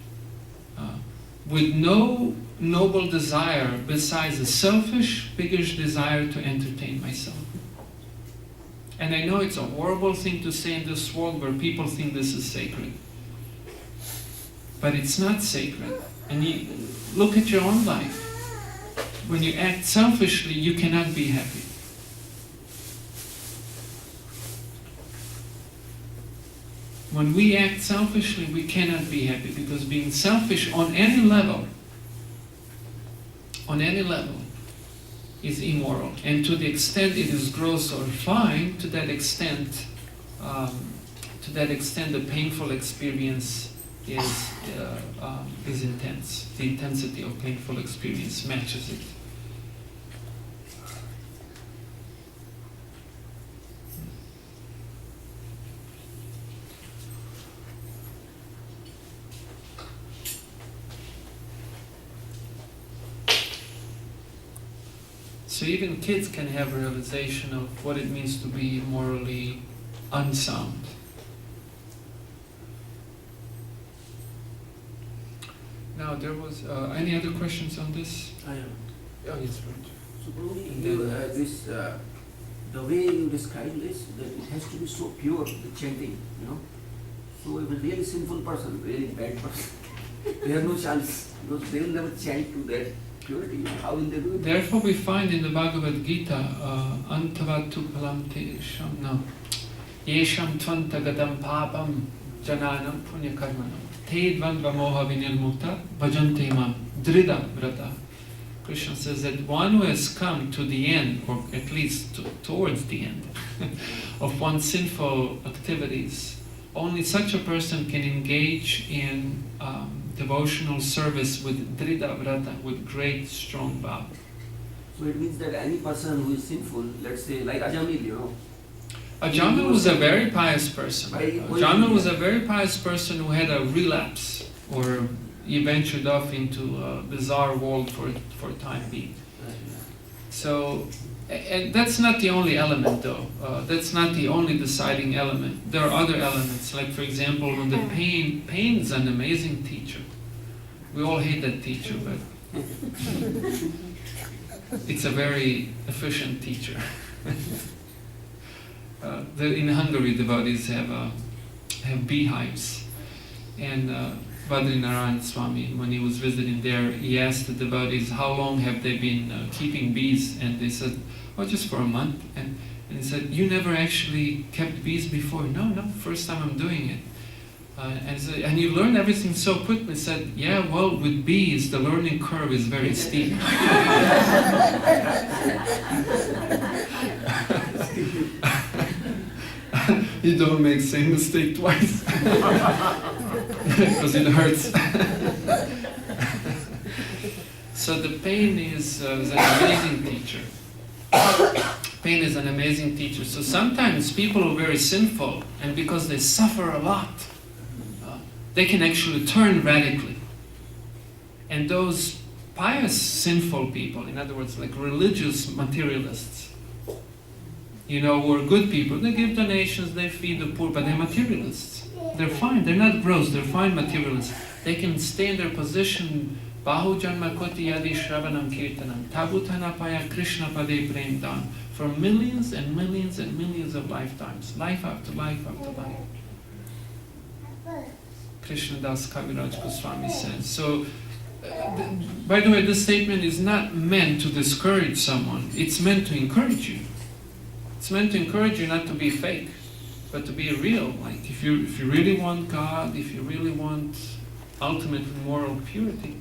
with no noble desire besides a selfish, biggish desire to entertain myself. And I know it's a horrible thing to say in this world where people think this is sacred. But it's not sacred. And you look at your own life. When you act selfishly, you cannot be happy. When we act selfishly, we cannot be happy, because being selfish on any level is immoral. And to the extent it is gross or fine, to that extent the painful experience is intense. The intensity of painful experience matches it. So even kids can have a realization of what it means to be morally unsound. Now, there was any other questions on this? I am. Oh, yes, right. So probably the way you describe this, that it has to be so pure, the chanting, So if a really sinful person, really bad person, they have no chance, because they will never chant to that purity. How will they do it? Therefore we find in the Bhagavad Gita, Antavatu Palam Tesham, no. Yesham tvantagatam papam jananam punya karmanam. Te dvandva moha vinirmukta bhajante mam drida vrata. Krishna says that one who has come to the end, or at least towards the end, of one's sinful activities, only such a person can engage in devotional service with drida vrata, with great strong vow. So it means that any person who is sinful, let's say like Ajamil, you know. Ajamil was a very pious person. Ajamil was a very pious person who had a relapse, or he ventured off into a bizarre world for a time being. So, and that's not the only element though. That's not the only deciding element. There are other elements, like for example, when the pain is an amazing teacher. We all hate that teacher, but it's a very efficient teacher. In Hungary, devotees have beehives, and Badrinarayan Swami, when he was visiting there, he asked the devotees, how long have they been keeping bees? And they said, oh, just for a month. And he said, you never actually kept bees before? No, first time I'm doing it. And you learn everything so quickly. He said, yeah, well, with bees, the learning curve is very steep. You don't make the same mistake twice. Because it hurts. So the pain is an amazing teacher. Pain is an amazing teacher. So sometimes people are very sinful, and because they suffer a lot, they can actually turn radically. And those pious sinful people, in other words, like religious materialists, you know, who are good people, they give donations, they feed the poor, but they're materialists. They're fine, they're not gross, they're fine materialists. They can stay in their position, Bahu Janma Koti Yadi Shravanam Kirtanam, Tabutanapaya Krishna Pade Prem Dan, for millions and millions and millions of lifetimes, life after life after life. Krishna Das Kaviraj Goswami says. So, by the way, this statement is not meant to discourage someone, it's meant to encourage you. It's meant to encourage you not to be fake, but to be real. Like if you really want God, if you really want ultimate moral purity,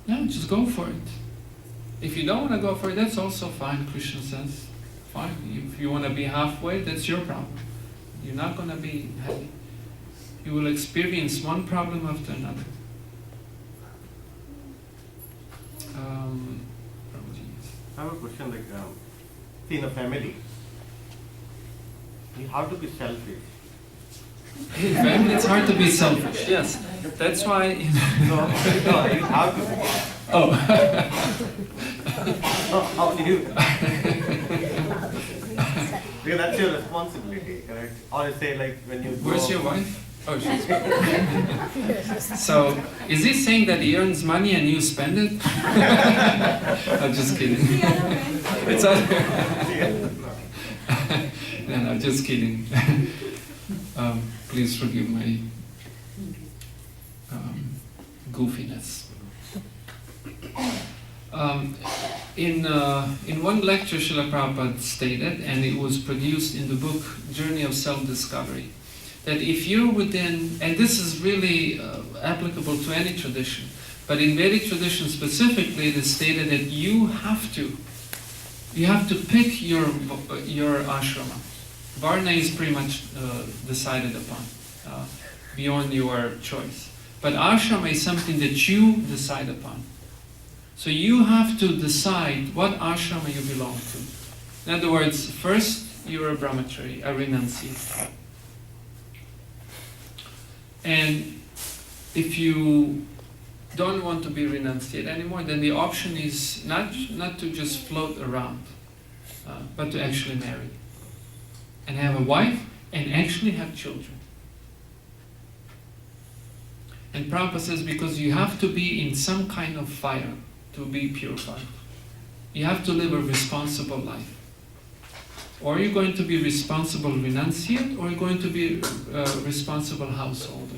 yeah, just go for it. If you don't want to go for it, that's also fine, Krishna says. Fine. If you want to be halfway, that's your problem. You're not going to be happy. You will experience one problem after another. I have a question, like, in a family, you have to be selfish. In family, it's hard to be selfish. Yes, that's why. No, you have to be. Oh. How do you? Because that's your responsibility, correct? Or say like when you. Where's your wife? Oh, she's. So, is he saying that he earns money and you spend it? I'm just kidding. It's other. No, just kidding. Please forgive my goofiness. In one lecture, Srila Prabhupada stated, and it was produced in the book Journey of Self-Discovery, that if you're within, and this is really applicable to any tradition, but in Vedic tradition specifically, it is stated that you have to pick your ashrama. Varna is pretty much decided upon, beyond your choice. But ashrama is something that you decide upon. So you have to decide what ashrama you belong to. In other words, first you're a brahmachari, a renunciate. And if you don't want to be renunciate anymore, then the option is not to just float around, but to actually marry and have a wife and actually have children. And Prabhupada says because you have to be in some kind of fire to be purified. You have to live a responsible life. Or you're going to be responsible renunciate, or you're going to be a responsible householder.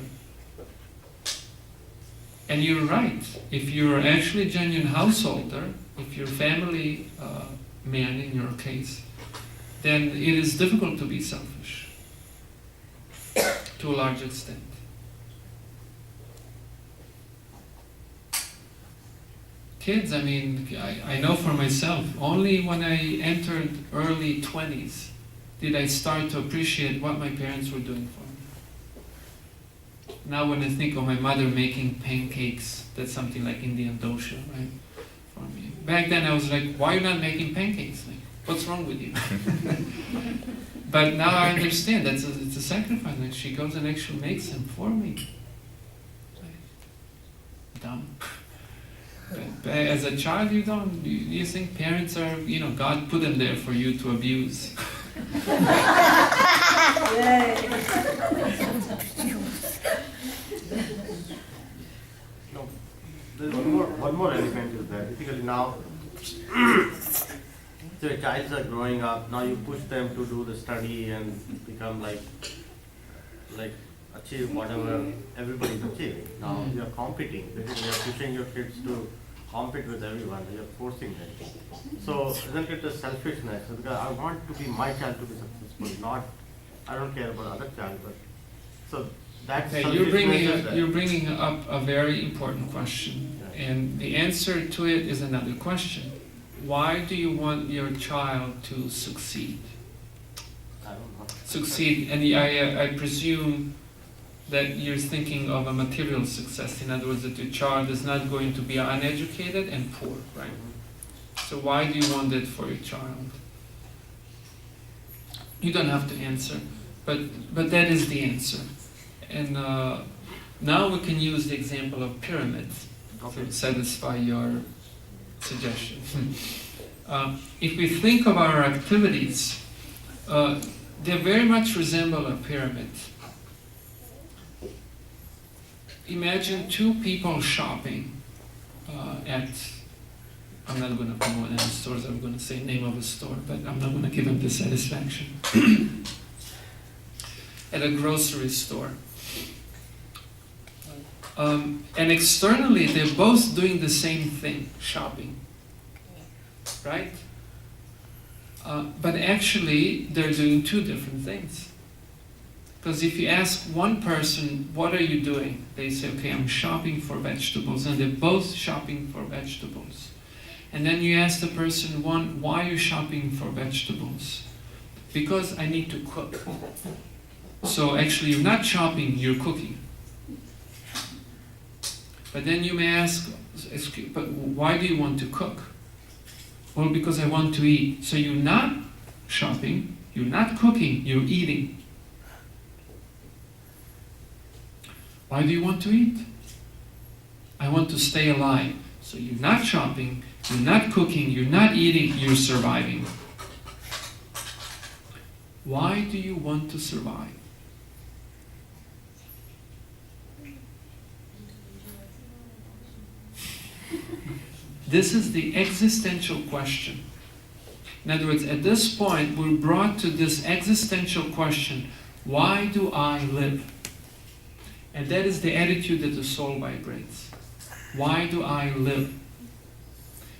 And you're right. If you're actually a genuine householder, if you're family man in your case, then it is difficult to be selfish to a large extent. Kids, I mean, I know for myself, only when I entered early 20s did I start to appreciate what my parents were doing for me. Now when I think of my mother making pancakes, that's something like Indian dosha, right, for me. Back then I was like, why are you not making pancakes? Like, what's wrong with you? But now I understand, it's a sacrifice. Like, she goes and actually makes them for me. Like, dumb. But as a child, you think parents are, God put them there for you to abuse. No, there's one more element is that basically now, so your childs are growing up, now you push them to do the study and become like achieve whatever everybody's achieving. Now you're competing, basically you're pushing your kids to compete with everyone, you're forcing them. So isn't it a selfishness? Because I want to be my child to be successful, not, I don't care about other child, but, so that's Okay, selfishness. you're bringing up a very important question, and the answer to it is another question. Why do you want your child to succeed? I don't know. Succeed, and I presume that you're thinking of a material success. In other words, that your child is not going to be uneducated and poor, right? So why do you want that for your child? You don't have to answer, but that is the answer. And now we can use the example of pyramids to satisfy your suggestion. If we think of our activities, they very much resemble a pyramid. Imagine two people shopping at, I'm not going to promote any stores, I'm going to say name of a store, but I'm not going to give them the satisfaction. At a grocery store. And externally, they're both doing the same thing, shopping. Right? But actually, they're doing two different things. Because if you ask one person, what are you doing? They say, okay, I'm shopping for vegetables. And they're both shopping for vegetables. And then you ask the person, one, why are you shopping for vegetables? Because I need to cook. So actually, you're not shopping, you're cooking. But then you may ask, but why do you want to cook? Well, because I want to eat. So you're not shopping, you're not cooking, you're eating. Why do you want to eat? I want to stay alive. So you're not shopping, you're not cooking, you're not eating, you're surviving. Why do you want to survive? This is the existential question. In other words, at this point, we're brought to this existential question, why do I live? And that is the attitude that the soul vibrates. Why do I live?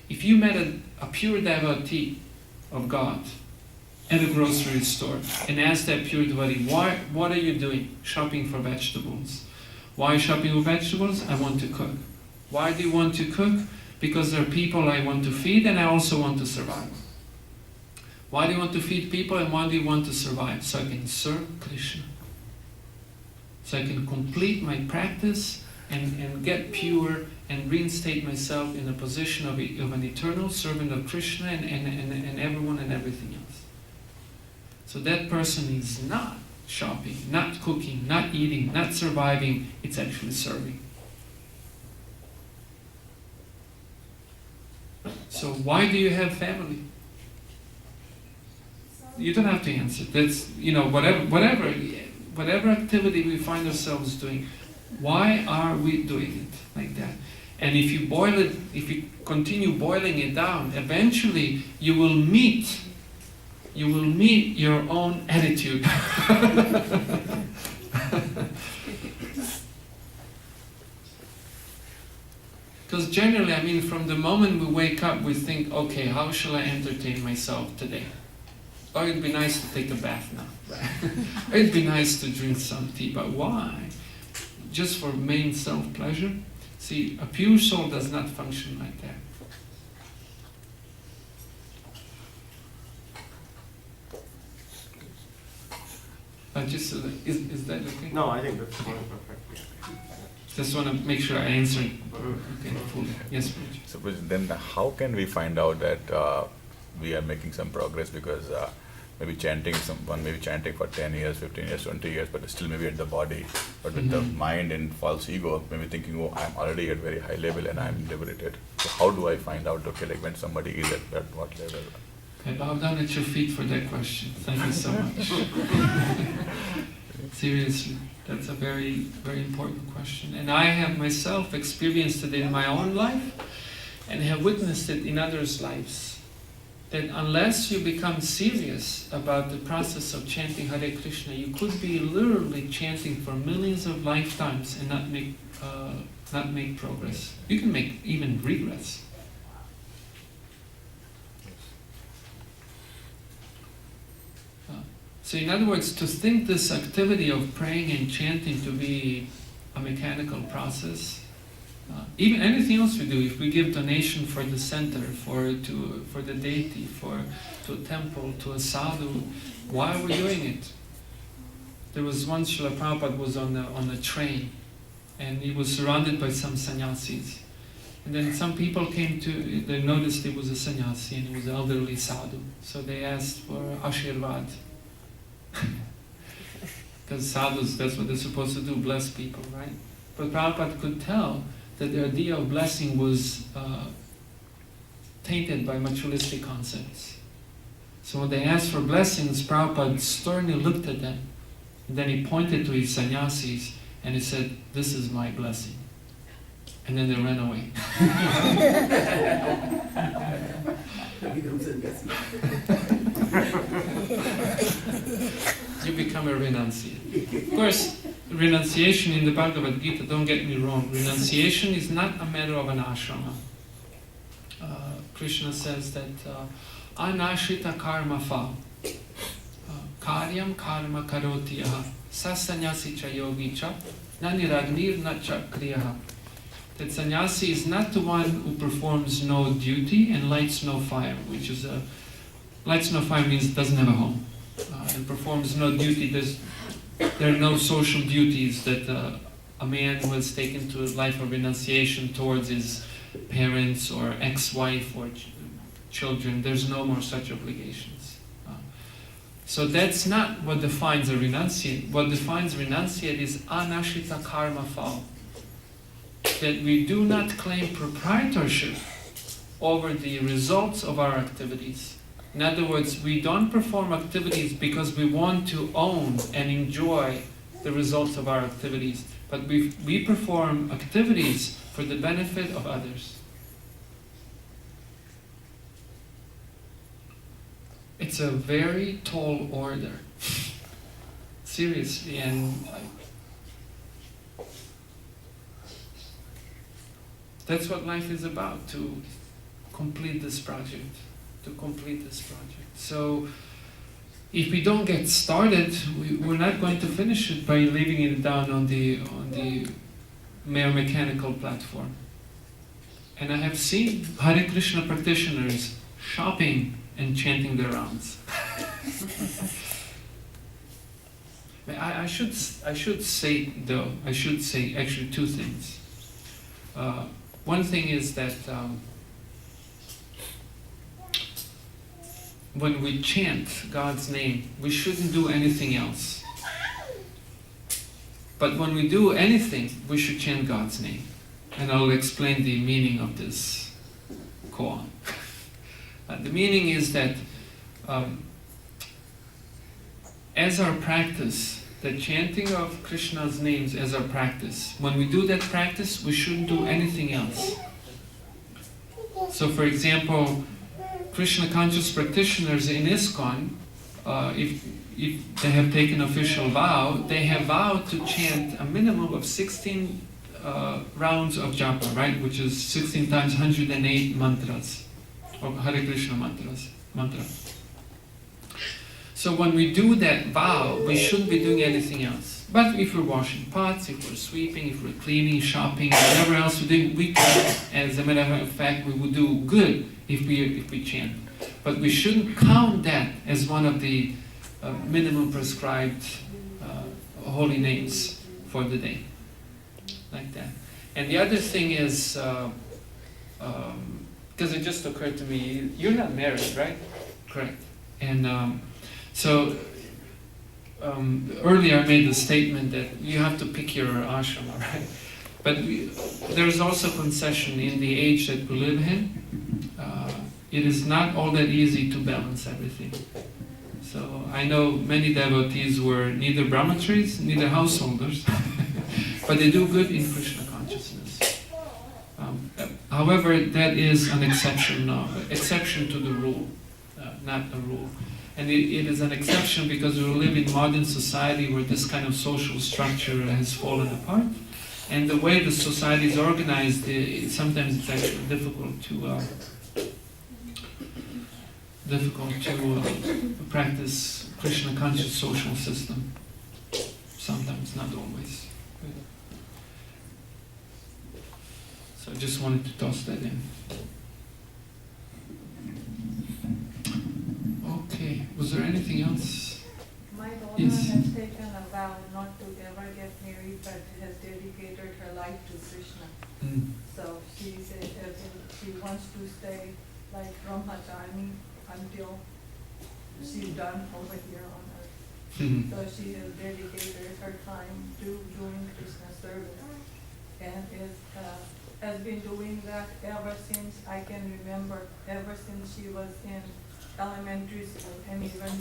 If you met a pure devotee of God at a grocery store and asked that pure devotee, what are you doing? Shopping for vegetables. Why shopping for vegetables? I want to cook. Why do you want to cook? Because there are people I want to feed and I also want to survive. Why do you want to feed people and why do you want to survive? So I can serve Krishna. So I can complete my practice and get pure and reinstate myself in a position of an eternal servant of Krishna and everyone and everything else. So that person is not shopping, not cooking, not eating, not surviving, it's actually serving. So why do you have family? You don't have to answer. That's, whatever activity we find ourselves doing, why are we doing it like that? And if you continue boiling it down, eventually you will meet your own attitude. Because generally, from the moment we wake up, we think, okay, how shall I entertain myself today? oh, it'd be nice to take a bath now. It'd be nice to drink some tea, but why? Just for main self-pleasure? See, a pure soul does not function like that. Just is that okay? No, I think that's going perfectly. Just want to make sure I answered fully. Yes, Raj. So then how can we find out that we are making some progress? Because maybe someone maybe chanting for 10 years, 15 years, 20 years, but still maybe at the body, but with the mind and false ego, maybe thinking, oh, I'm already at very high level and I'm liberated. So how do I find out, okay, like when somebody is at what level? I bow down at your feet for that question. Thank you so much. Seriously, that's a very, very important question. And I have myself experienced it in my own life and have witnessed it in others' lives. That unless you become serious about the process of chanting Hare Krishna, you could be literally chanting for millions of lifetimes and not make progress. You can make even regress. So in other words, to think this activity of praying and chanting to be a mechanical process, even anything else we do, if we give donation for the center, for the deity, to a temple, to a sadhu, why are we doing it? There was once Srila Prabhupada was on the train, and he was surrounded by some sannyasis. And then some people they noticed he was a sannyasi and he was an elderly sadhu. So they asked for Ashirvad. Because sadhus, that's what they're supposed to do, bless people, right? But Prabhupada could tell that the idea of blessing was tainted by materialistic concepts. So when they asked for blessings, Prabhupada sternly looked at them. And then he pointed to his sannyasis and he said, "This is my blessing." And then they ran away. You become a renunciate. Of course, renunciation in the Bhagavad Gita, don't get me wrong, renunciation is not a matter of an ashrama. Krishna says that anashrita karma pha karyam karma karoti yaha sasanyasi cha yogi cha na niragnir na cha kriyaha. That sannyasi is not the one who performs no duty and lights no fire, which is lights no fire means doesn't have a home, and performs no duty. There are no social duties that a man who has taken to a life of renunciation towards his parents or ex-wife or children. There's no more such obligations. So that's not what defines a renunciate. What defines renunciate is anashrita karma pha. That we do not claim proprietorship over the results of our activities. In other words, we don't perform activities because we want to own and enjoy the results of our activities, but we perform activities for the benefit of others. It's a very tall order. Seriously, and that's what life is about, to complete this project. So if we don't get started, we're not going to finish it by leaving it down on the mere mechanical platform. And I have seen Hare Krishna practitioners shopping and chanting their rounds. I should say actually two things. One thing is that when we chant God's name, we shouldn't do anything else. But when we do anything, we should chant God's name. And I'll explain the meaning of this koan. The meaning is that as our practice, the chanting of Krishna's names as our practice, when we do that practice, we shouldn't do anything else. So for example, Krishna conscious practitioners in Iskcon, if they have taken official vow, they have vowed to chant a minimum of 16 rounds of japa, right? Which is 16 times 108 mantras, or Hare Krishna mantra. So when we do that vow, we shouldn't be doing anything else. But if we're washing pots, if we're sweeping, if we're cleaning, shopping, whatever else we're doing, we can, as a matter of fact, we would do good if we chant. But we shouldn't count that as one of the minimum prescribed holy names for the day, like that. And the other thing is, because it just occurred to me, you're not married, right? Correct. And earlier I made the statement that you have to pick your ashrama, right? But there's also concession in the age that we live in. It is not all that easy to balance everything. So I know many devotees were neither brahmacharis, neither householders, but they do good in Krishna consciousness. However, that is an exception to the rule, not a rule. And it is an exception because we live in modern society where this kind of social structure has fallen apart. And the way the society is organized, sometimes it's actually difficult to practice Krishna conscious social system. Sometimes, not always. So I just wanted to toss that in. Okay, was there anything else? My daughter Yes. has taken a vow not to ever get married, but has dedicated her life to Krishna. So she said she wants to stay like brahmachari until she's done over here on earth. So she has dedicated her time to doing Krishna service, and has been doing that ever since I can remember, ever since she was in elementary school. And even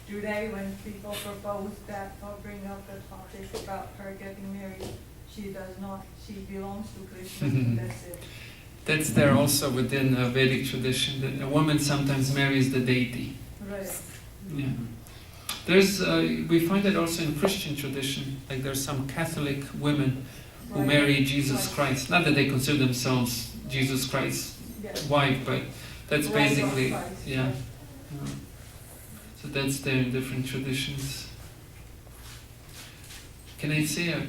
today when people propose that or bring up the topic about her getting married, she does not. She belongs to Krishna, and that's it. That's there also within Vedic tradition, that a woman sometimes marries the deity. Right. Yeah. There's, we find that also in Christian tradition, like there's some Catholic women who Right. marry Jesus Christ. Not that they consider themselves Jesus Christ's wife, but that's Bride of basically, Christ, yeah. right. So that's there in different traditions. Can I say a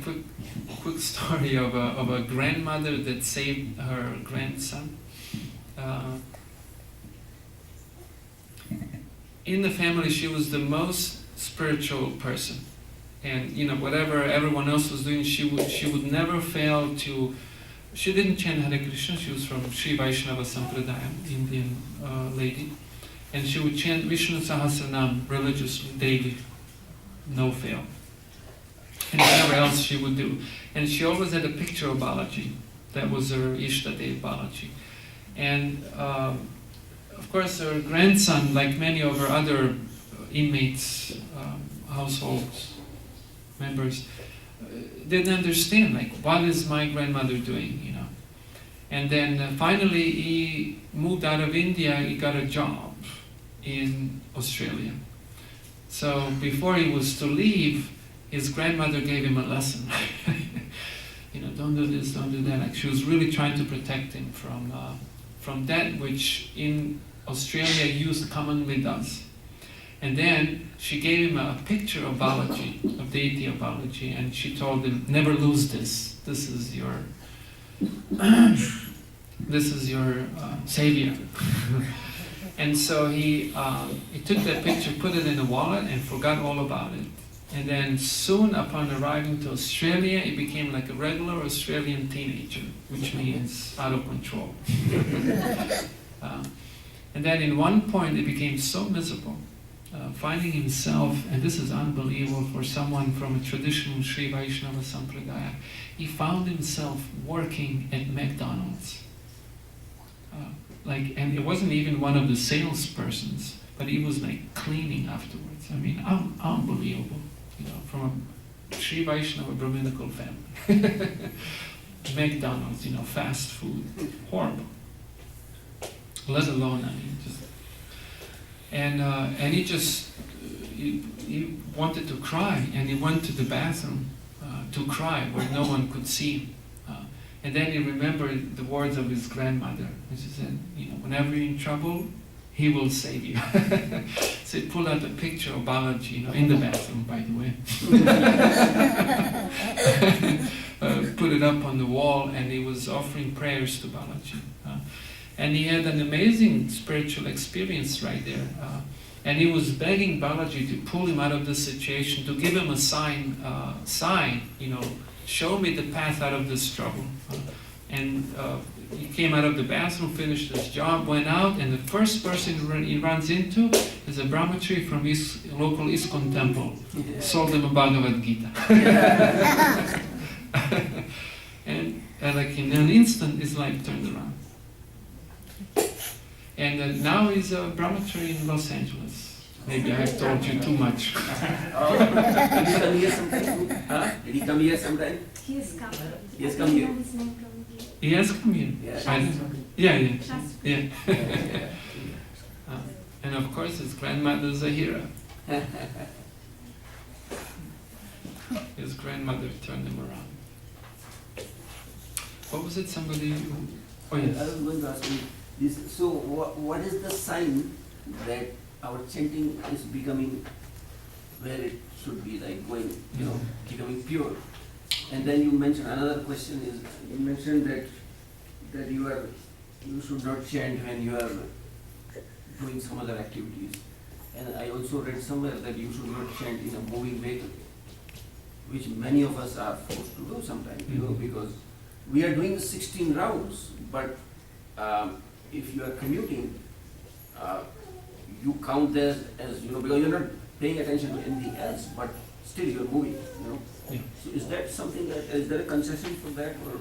quick story of a grandmother that saved her grandson? In the family, she was the most spiritual person, and whatever everyone else was doing, she would never fail to. She didn't chant Hare Krishna. She was from Sri Vaishnava Sampradaya, Indian lady, and she would chant Vishnu Sahasranam religiously daily, no fail. And whatever else she would do. And she always had a picture of Balaji. That was her Ishtadev Balaji. And of course her grandson, like many of her other inmates, household members, didn't understand, like, what is my grandmother doing, And then finally he moved out of India, he got a job in Australia. So before he was to leave, his grandmother gave him a lesson. Don't do this, don't do that. Like, she was really trying to protect him from that which in Australia youth commonly does. And then she gave him a picture of Balaji, of deity of Balaji, and she told him, never lose this. This is your savior. And so he took that picture, put it in a wallet, and forgot all about it. And then soon upon arriving to Australia, he became like a regular Australian teenager, which means out of control. And then in one point, he became so miserable, finding himself, and this is unbelievable for someone from a traditional Sri Vaishnava Sampradaya, he found himself working at McDonald's. And it wasn't even one of the salespersons, but he was like cleaning afterwards. I mean, unbelievable, from a Sri Vaishnava Brahminical family. McDonald's, fast food, horrible. Let alone, and he just, he wanted to cry, and he went to the bathroom to cry where no one could see him. And then he remembered the words of his grandmother, and she said, whenever you're in trouble, he will save you. So he pulled out a picture of Balaji, in the bathroom, by the way. Put it up on the wall, and he was offering prayers to Balaji. And he had an amazing spiritual experience right there. And he was begging Balaji to pull him out of the situation, to give him a sign, show me the path out of this trouble. And he came out of the bathroom, finished his job, went out, and the first person he runs into is a brahmachari from his local Iskcon temple. Sold him a Bhagavad Gita. and like in an instant, his life turned around. And now he's a brahmachari in Los Angeles. Maybe I have told you too much. Did he come here sometime? Huh? Did he come here sometime? He has come. He has come here. His name from here. He has come here. Yeah. Yeah. And of course his grandmother is a hero. His grandmother turned him around. What was it? Somebody who... Oh yes. I was going to ask you this. So what is the sign that our chanting is becoming where it should be, like going, becoming pure? And then you mentioned another question is, you mentioned that you should not chant when you are doing some other activities. And I also read somewhere that you should not chant in a moving vehicle, which many of us are forced to do sometimes, because we are doing 16 rounds, but if you are commuting, you count this as, because you're not paying attention to anything else, but still you're moving, Yeah. So is that something is there a concession for that, or?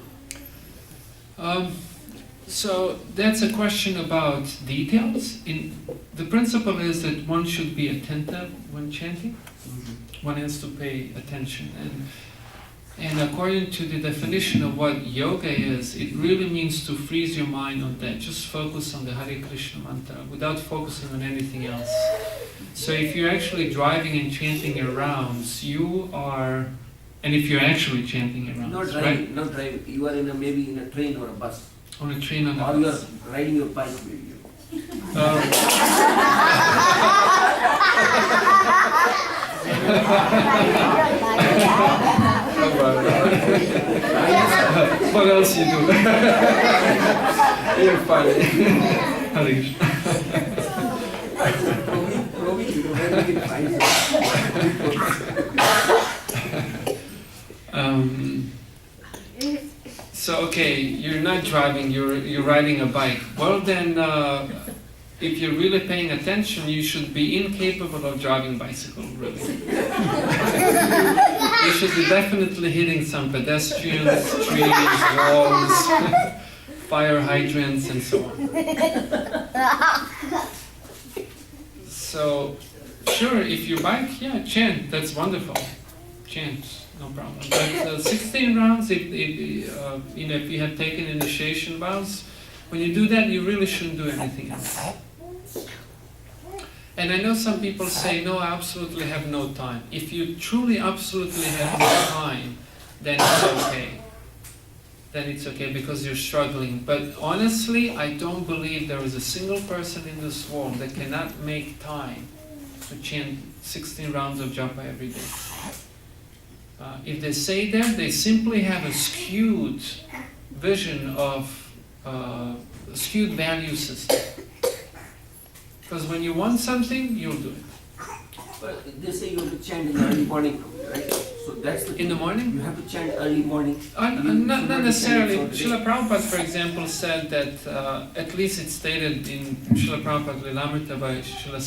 So that's a question about details. The principle is that one should be attentive when chanting. One has to pay attention. And according to the definition of what yoga is, it really means to freeze your mind on that. Just focus on the Hare Krishna mantra without focusing on anything else. So if you're actually driving and chanting your rounds, you are... And if you're actually chanting your rounds, Not driving, not driving. You are maybe in a train or a bus. On a train on a Or you bus. are riding your bike maybe. What else you do? You're funny. Harish. Probably, where we can find it. So okay, you're not driving, you're riding a bike. Well then, if you're really paying attention, you should be incapable of driving bicycle, really. You should be definitely hitting some pedestrians, trees, walls, fire hydrants, and so on. So, sure, if you bike, chant, that's wonderful. Chant. No problem. But 16 rounds, if you have taken initiation vows, when you do that, you really shouldn't do anything else. And I know some people say, no, I absolutely have no time. If you truly absolutely have no time, then it's okay. Then it's okay because you're struggling. But honestly, I don't believe there is a single person in this world that cannot make time to chant 16 rounds of japa every day. If they say that, they simply have a skewed vision of a skewed value system. Because when you want something, you'll do it. But they say you have to chant in the early morning, right? So that's the In the morning? You have to chant early morning. Not necessarily. Srila Prabhupada, for example, said that, at least it's stated in Srila Prabhupada Lilamrita by Srila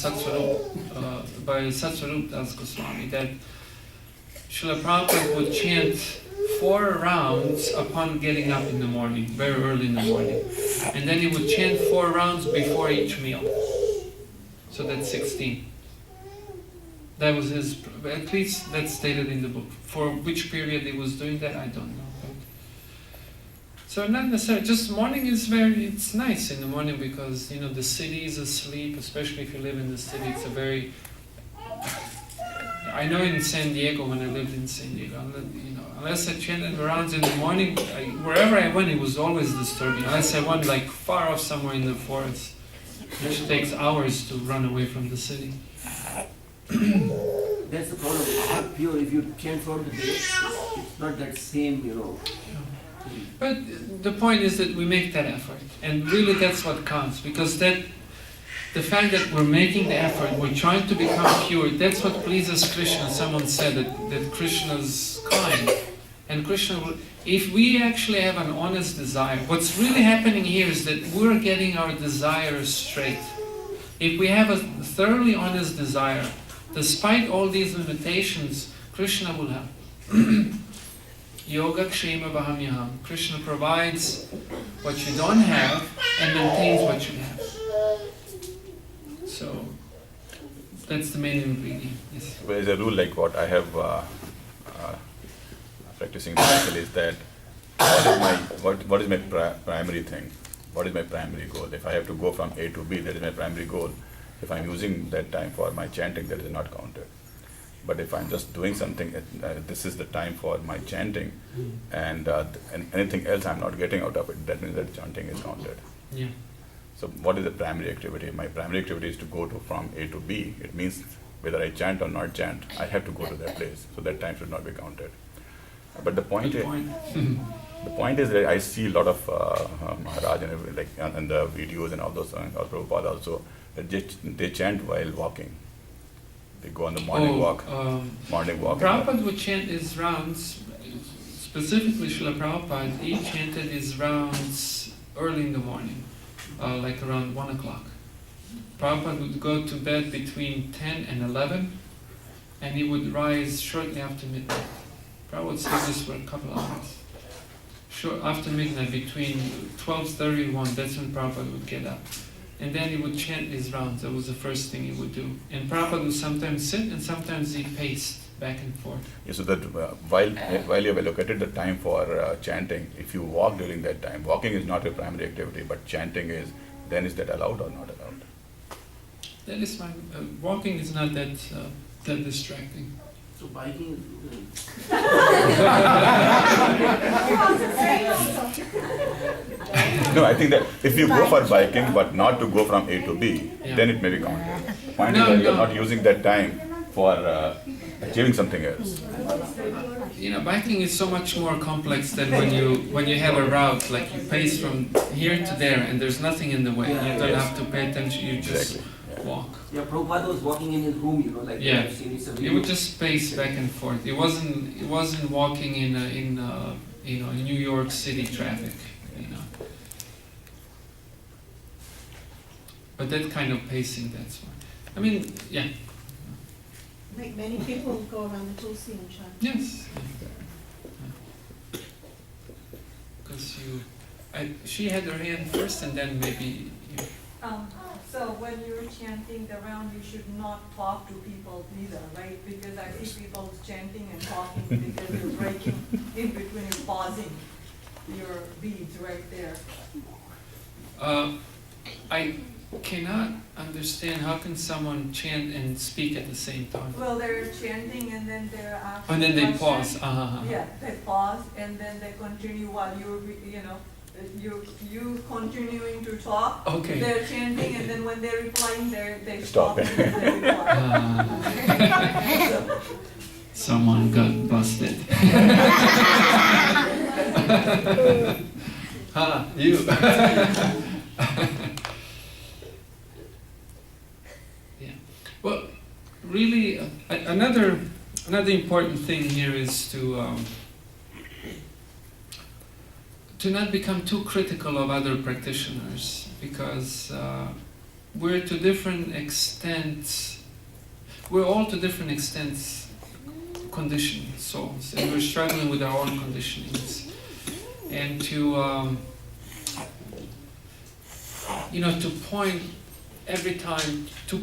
Satsvarup Das Goswami, that Srila Prabhupada would chant 4 rounds upon getting up in the morning, very early in the morning. And then he would chant 4 rounds before each meal. So that's 16. That was his, at least that's stated in the book. For which period he was doing that, I don't know. But so not necessarily, just morning is it's nice in the morning because, the city is asleep, especially if you live in the city, it's a very... I know in San Diego, when I lived in San Diego, unless I chanted rounds in the morning, wherever I went, it was always disturbing. Unless I went like far off somewhere in the forest, which takes hours to run away from the city. That's the problem. Pure, if you chant for the day, it's not that same, you know. But the point is that we make that effort, and really that's what counts, because the fact that we're making the effort, we're trying to become pure, that's what pleases Krishna. Someone said that Krishna's kind, and Krishna will, if we actually have an honest desire, what's really happening here is that we're getting our desires straight. If we have a thoroughly honest desire, despite all these limitations, Krishna will help. Yoga Kshema Vahamyaham. Krishna provides what you don't have and maintains what you have. So that's the main ingredient. Yes. There is a rule like what I have practicing practically is that what is my primary thing? What is my primary goal? If I have to go from A to B, that is my primary goal. If I'm using that time for my chanting, that is not counted. But if I'm just doing something, this is the time for my chanting, and anything else I'm not getting out of it, that means that chanting is counted. Yeah. So what is the primary activity? My primary activity is to go from A to B. It means whether I chant or not chant, I have to go to that place. So that time should not be counted. But the point is that I see a lot of Maharaj and everything, like and the videos and all those things, or Prabhupada also, that they chant while walking. They go on the morning walk. Prabhupada would chant his rounds, specifically Srila Prabhupada, he chanted his rounds early in the morning, like around 1 o'clock. Prabhupada would go to bed between 10 and 11, and he would rise shortly after midnight. Prabhupada would say this for a couple of hours. Short after midnight, between 12:30 and 1, that's when Prabhupada would get up. And then he would chant his rounds. That was the first thing he would do. And Prabhupada would sometimes sit and sometimes he paced back and forth. Yeah, so that while you have allocated the time for chanting, if you walk during that time, walking is not a primary activity, but chanting is, then is that allowed or not allowed? That is fine. Walking is not that distracting. So biking is No, I think that if you go for biking but not to go from A to B, then it may be counted. Point is that you are not using that time for achieving something else. You know, biking is so much more complex than when you have a route, like you pace from here to there and there's nothing in the way. You don't have to pay attention, you just walk. Yeah, Prabhupada was walking in his room, you know, like yeah. He would just pace back and forth. It wasn't walking in New York City traffic, you know. But that kind of pacing, that's fine. I mean, yeah. Like many people go around the Tulsi and chant. Yes. Because she had her hand first, and then maybe you. So when you're chanting the round, you should not talk to people either, right? Because I see people chanting and talking because you're breaking in between, you're pausing your beads right there. I cannot understand how can someone chant and speak at the same time. Well, they're chanting and then they're asking. And then they questions. pause. Yeah, they pause and then they continue while you're, you continuing to talk. Okay. They're chanting and then when they're replying, they Stop. stop and they reply. Someone got busted. You. Yeah. Well, really, another important thing here is to not become too critical of other practitioners, because we're all to different extents conditioned souls, and we're struggling with our own conditionings. And to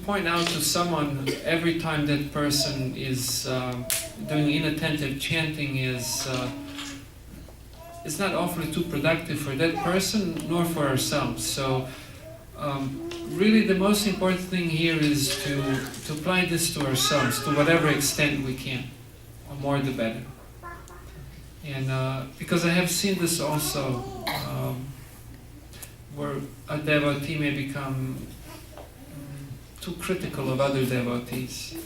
point out to someone every time that person is doing inattentive chanting is not awfully too productive for that person nor for ourselves. So really the most important thing here is to apply this to ourselves to whatever extent we can. The more the better. And because I have seen this also, where a devotee may become too critical of other devotees.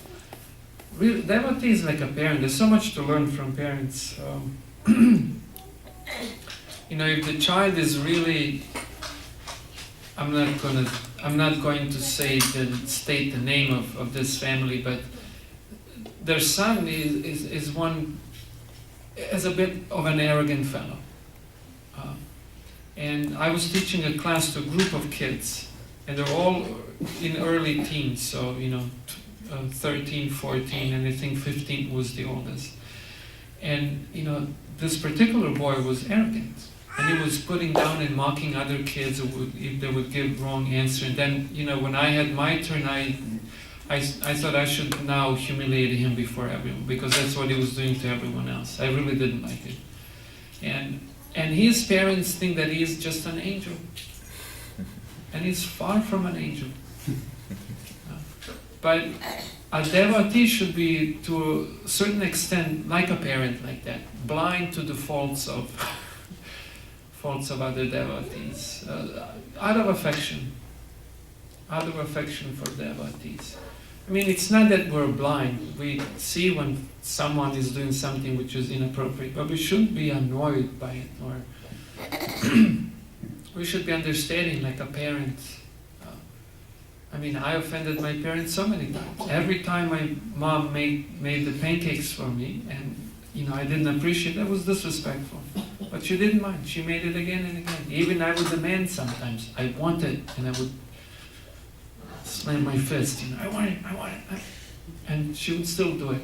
Real devotee is like a parent. There's so much to learn from parents. You know, if the child is really, I'm not going to state the name of this family, but their son is a bit of an arrogant fellow. And I was teaching a class to a group of kids, and they're all in early teens, so 13, 14, and I think 15 was the oldest. And this particular boy was arrogant, and he was putting down and mocking other kids if they would give wrong answer. And then when I had my turn, I thought I should now humiliate him before everyone, because that's what he was doing to everyone else. I really didn't like it. And his parents think that he is just an angel. And he's far from an angel. But a devotee should be, to a certain extent, like a parent like that, blind to the faults of other devotees, out of affection for devotees. I mean, it's not that we're blind. We see when someone is doing something which is inappropriate, but we shouldn't be annoyed by it, or we should be understanding like a parent. I mean, I offended my parents so many times. Every time my mom made the pancakes for me, and I didn't appreciate it, I was disrespectful. But she didn't mind. She made it again and again. Even I would demand sometimes. I want it, and I would slam my fist. I want it. And she would still do it.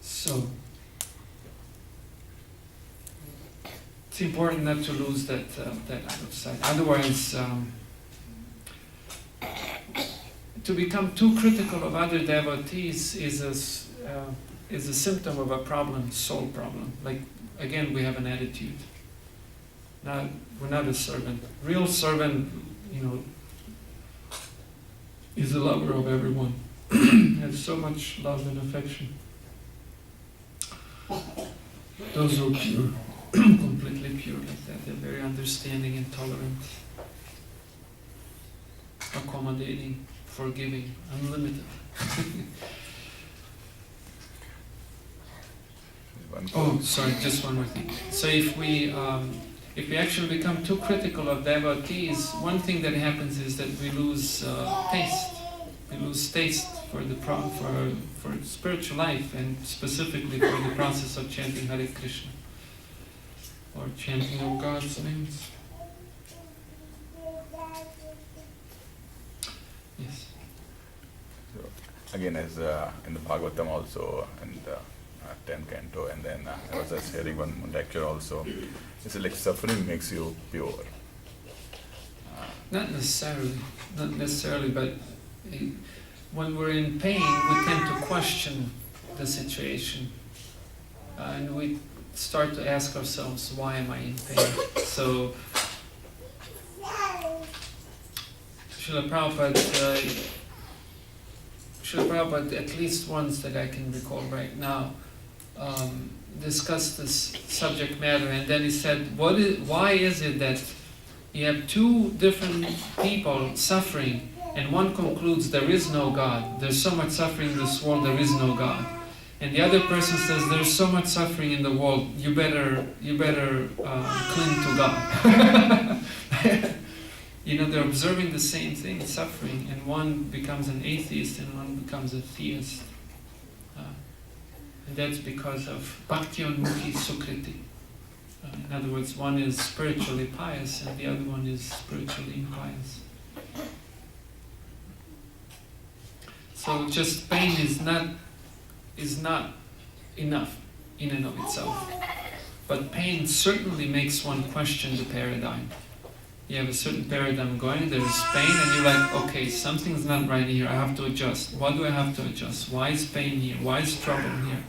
So it's important not to lose that out of sight. Otherwise, to become too critical of other devotees is a symptom of a problem, soul problem. Like, again, we have an attitude. We're not a servant. Real servant, is a lover of everyone. Has so much love and affection. Those who are pure, completely pure like that, they're very understanding and tolerant, accommodating, forgiving, unlimited. Oh, sorry, just one more thing. So if we actually become too critical of devotees, one thing that happens is that we lose taste. We lose taste for spiritual life, and specifically for the process of chanting Hare Krishna or chanting of God's names. Yes. So, again, as in the Bhagavatam also, and 10th canto, and then I was just hearing one lecture also. It's like suffering makes you pure. Not necessarily, but when we're in pain, we tend to question the situation, and we start to ask ourselves, why am I in pain? So, Srila Prabhupada, at least once that I can recall right now, discussed this subject matter, and then he said, why is it that you have two different people suffering, and one concludes there is no God, there's so much suffering in this world, there is no God, and the other person says there's so much suffering in the world, you better cling to God. They're observing the same thing, suffering, and one becomes an atheist and one becomes a theist. And that's because of bhakti-onmukhi sukriti. In other words, one is spiritually pious and the other one is spiritually impious. So just pain is not enough in and of itself. But pain certainly makes one question the paradigm. You have a certain paradigm going, there's pain, and you're like, okay, something's not right here, I have to adjust. What do I have to adjust? Why is pain here? Why is trouble here?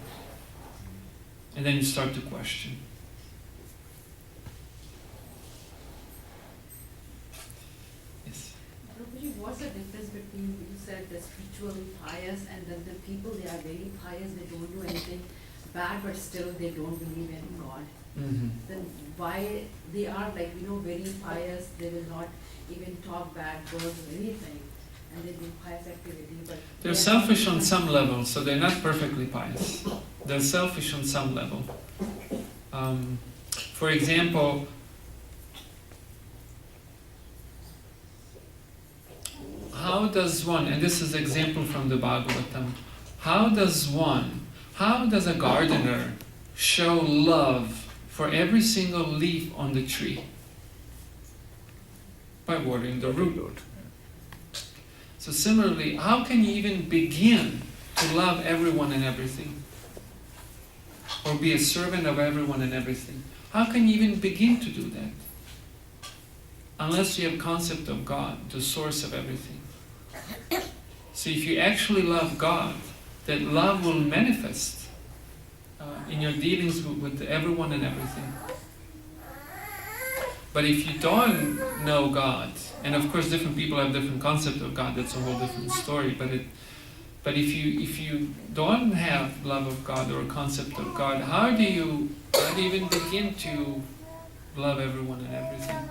And then you start to question. Yes? Prabhuji, what's the difference between, you said, the spiritually pious and then the people, they are very pious, they don't do anything bad, but still they don't believe in God. Mhm. Then why they are like, very pious, they will not even talk bad words or anything, and they do pious activity, but... They're selfish on some level, so they're not perfectly pious. They're selfish on some level. For example, how does one, and this is an example from the Bhagavatam, how does a gardener show love for every single leaf on the tree? By watering the root. So similarly, how can you even begin to love everyone and everything? Or be a servant of everyone and everything? How can you even begin to do that? Unless you have concept of God, the source of everything. So if you actually love God, that love will manifest in your dealings with everyone and everything. But if you don't know God, and of course different people have different concept of God, that's a whole different story, but if you don't have love of God or a concept of God, how do you even begin to love everyone and everything?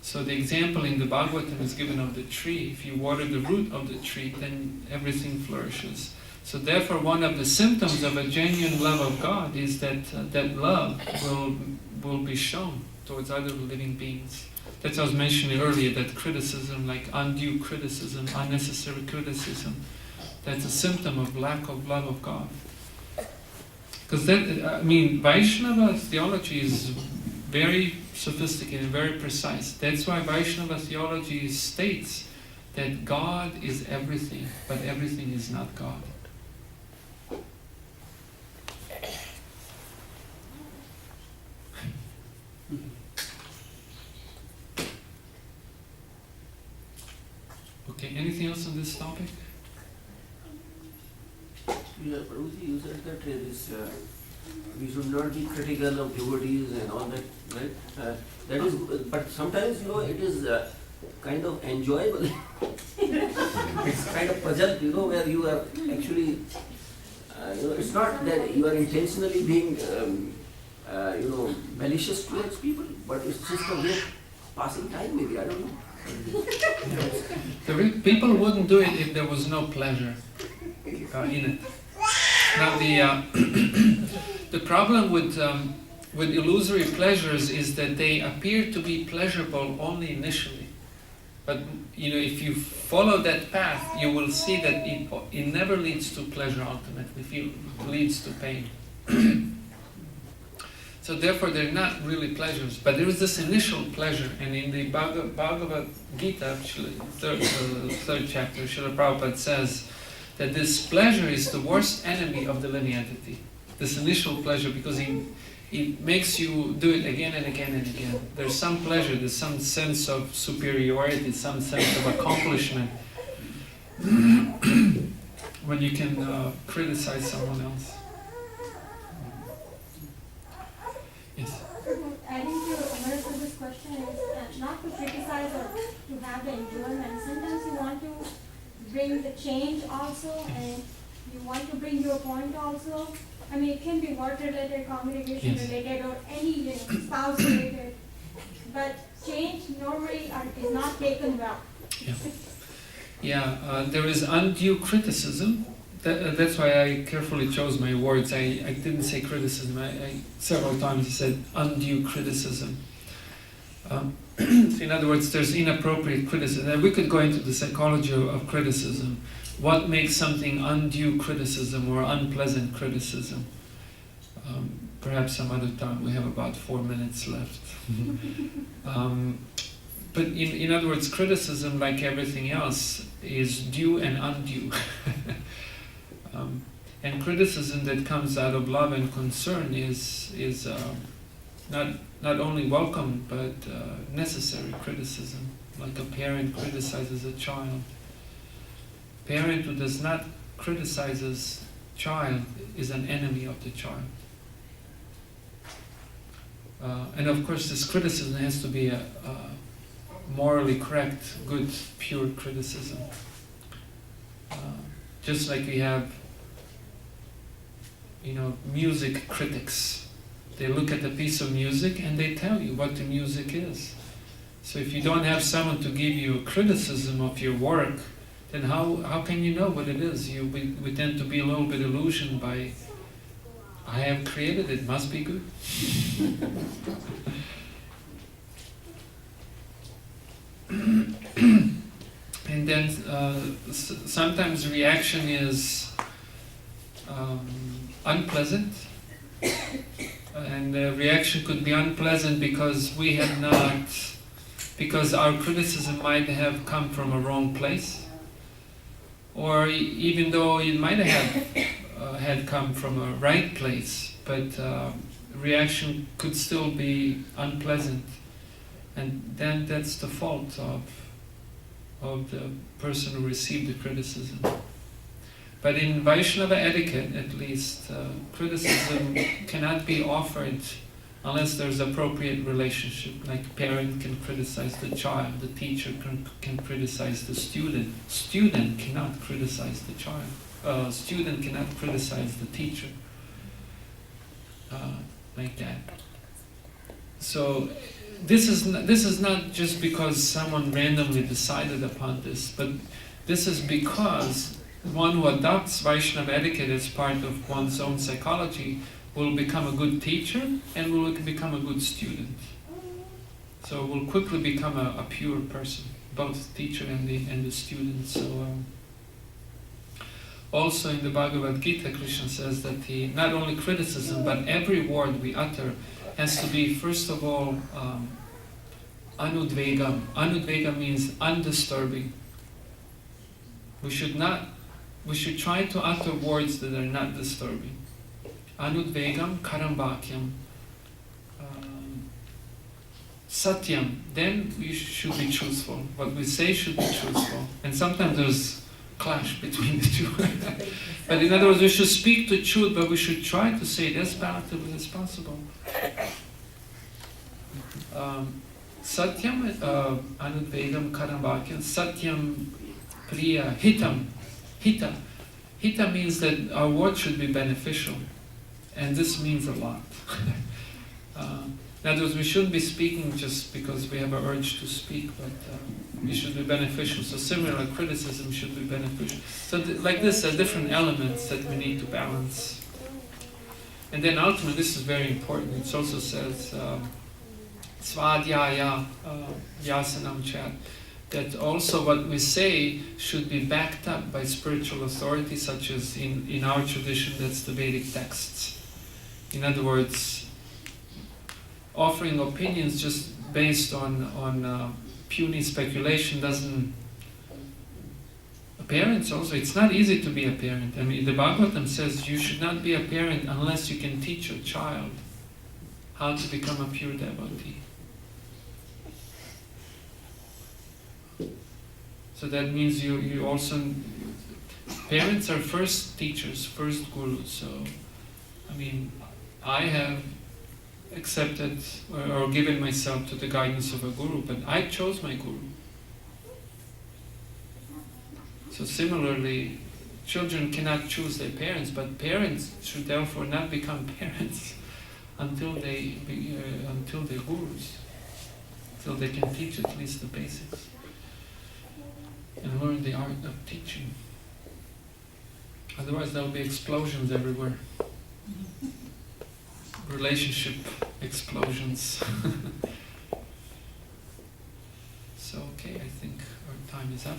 So the example in the Bhagavatam is given of the tree. If you water the root of the tree, then everything flourishes. So therefore, one of the symptoms of a genuine love of God is that that love will be shown towards other living beings. That's what I was mentioning earlier, that criticism, like undue criticism, unnecessary criticism, that's a symptom of lack of love of God. Because Vaishnava theology is very sophisticated, very precise. That's why Vaishnava theology states that God is everything, but everything is not God. Okay, anything else on this topic? Yeah, Prabhuji, you said that we should not be critical of devotees and all that, right? That is, but sometimes, it is kind of enjoyable. It's kind of puzzle, where you are actually, it's not that you are intentionally being, malicious towards people, but it's just a way of passing time, maybe, I don't know. People wouldn't do it if there was no pleasure in it. Now the problem with illusory pleasures is that they appear to be pleasurable only initially. But if you follow that path, you will see that it never leads to pleasure ultimately. It leads to pain. So therefore, they're not really pleasures, but there is this initial pleasure. And in the Bhagavad Gita, third chapter, Srila Prabhupada says that this pleasure is the worst enemy of the living entity. This initial pleasure, because it makes you do it again and again and again. There's some pleasure, there's some sense of superiority, some sense of accomplishment when you can criticize someone else. Yes. Adding to Amara's question is not to criticize or to have the enjoyment. Sometimes you want to bring the change also, and you want to bring your point also. I mean, it can be work related, congregation related, or any spouse related. But change normally is not taken well. Yeah, there is undue criticism. That's why I carefully chose my words. I didn't say criticism. I several times said undue criticism. So in other words, there's inappropriate criticism. And we could go into the psychology of criticism. What makes something undue criticism or unpleasant criticism? Perhaps some other time. We have about 4 minutes left. But in other words, criticism, like everything else, is due and undue. And criticism that comes out of love and concern is not only welcome, but necessary criticism. Like a parent criticizes a child. Parent who does not criticize child is an enemy of the child. And of course, this criticism has to be a morally correct, good, pure criticism. Just like we have, music critics. They look at a piece of music and they tell you what the music is. So if you don't have someone to give you a criticism of your work, then how can you know what it is? We tend to be a little bit illusioned by, I have created it, must be good. And then sometimes reaction is unpleasant, and the reaction could be unpleasant because we have not, because our criticism might have come from a wrong place, or even though it might have had come from a right place, but reaction could still be unpleasant, and then that's the fault of the person who received the criticism. But in Vaishnava etiquette, at least, criticism cannot be offered unless there's appropriate relationship. Like parent can criticize the child, the teacher can criticize the student. Student cannot criticize the child. Student cannot criticize the teacher. Like that. So this is not just because someone randomly decided upon this, but this is because one who adopts Vaishnava etiquette as part of one's own psychology will become a good teacher and will become a good student. So will quickly become a pure person, both teacher and the student. So also in the Bhagavad Gita, Krishna says that not only criticism, but every word we utter has to be, first of all, anudvegam. Anudvegam means undisturbing. We should try to utter words that are not disturbing. Anudvegam karambakyam. Satyam. Then we should be truthful. What we say should be truthful. And sometimes there's clash between the two. But in other words, we should speak the truth, but we should try to say it as palatably as possible. Satyam, anudvegam karambakyam. Satyam priya hitam. Hita. Hita means that our words should be beneficial. And this means a lot. In other words, we shouldn't be speaking just because we have an urge to speak, but we should be beneficial. So similar criticism should be beneficial. So like this, there are different elements that we need to balance. And then ultimately, this is very important. It also says, svadhyaya yasanam chat, that also what we say should be backed up by spiritual authority, such as in our tradition, that's the Vedic texts. In other words, offering opinions just based on puny speculation doesn't... A parent also, it's not easy to be a parent. I mean, the Bhagavatam says you should not be a parent unless you can teach your child how to become a pure devotee. So that means you also... Parents are first teachers, first gurus. So, I mean, I have accepted or given myself to the guidance of a guru, but I chose my guru. So similarly, children cannot choose their parents, but parents should therefore not become parents until they're gurus, until they can teach at least the basics and learn the art of teaching. Otherwise there will be explosions everywhere. Relationship explosions. So, okay, I think our time is up.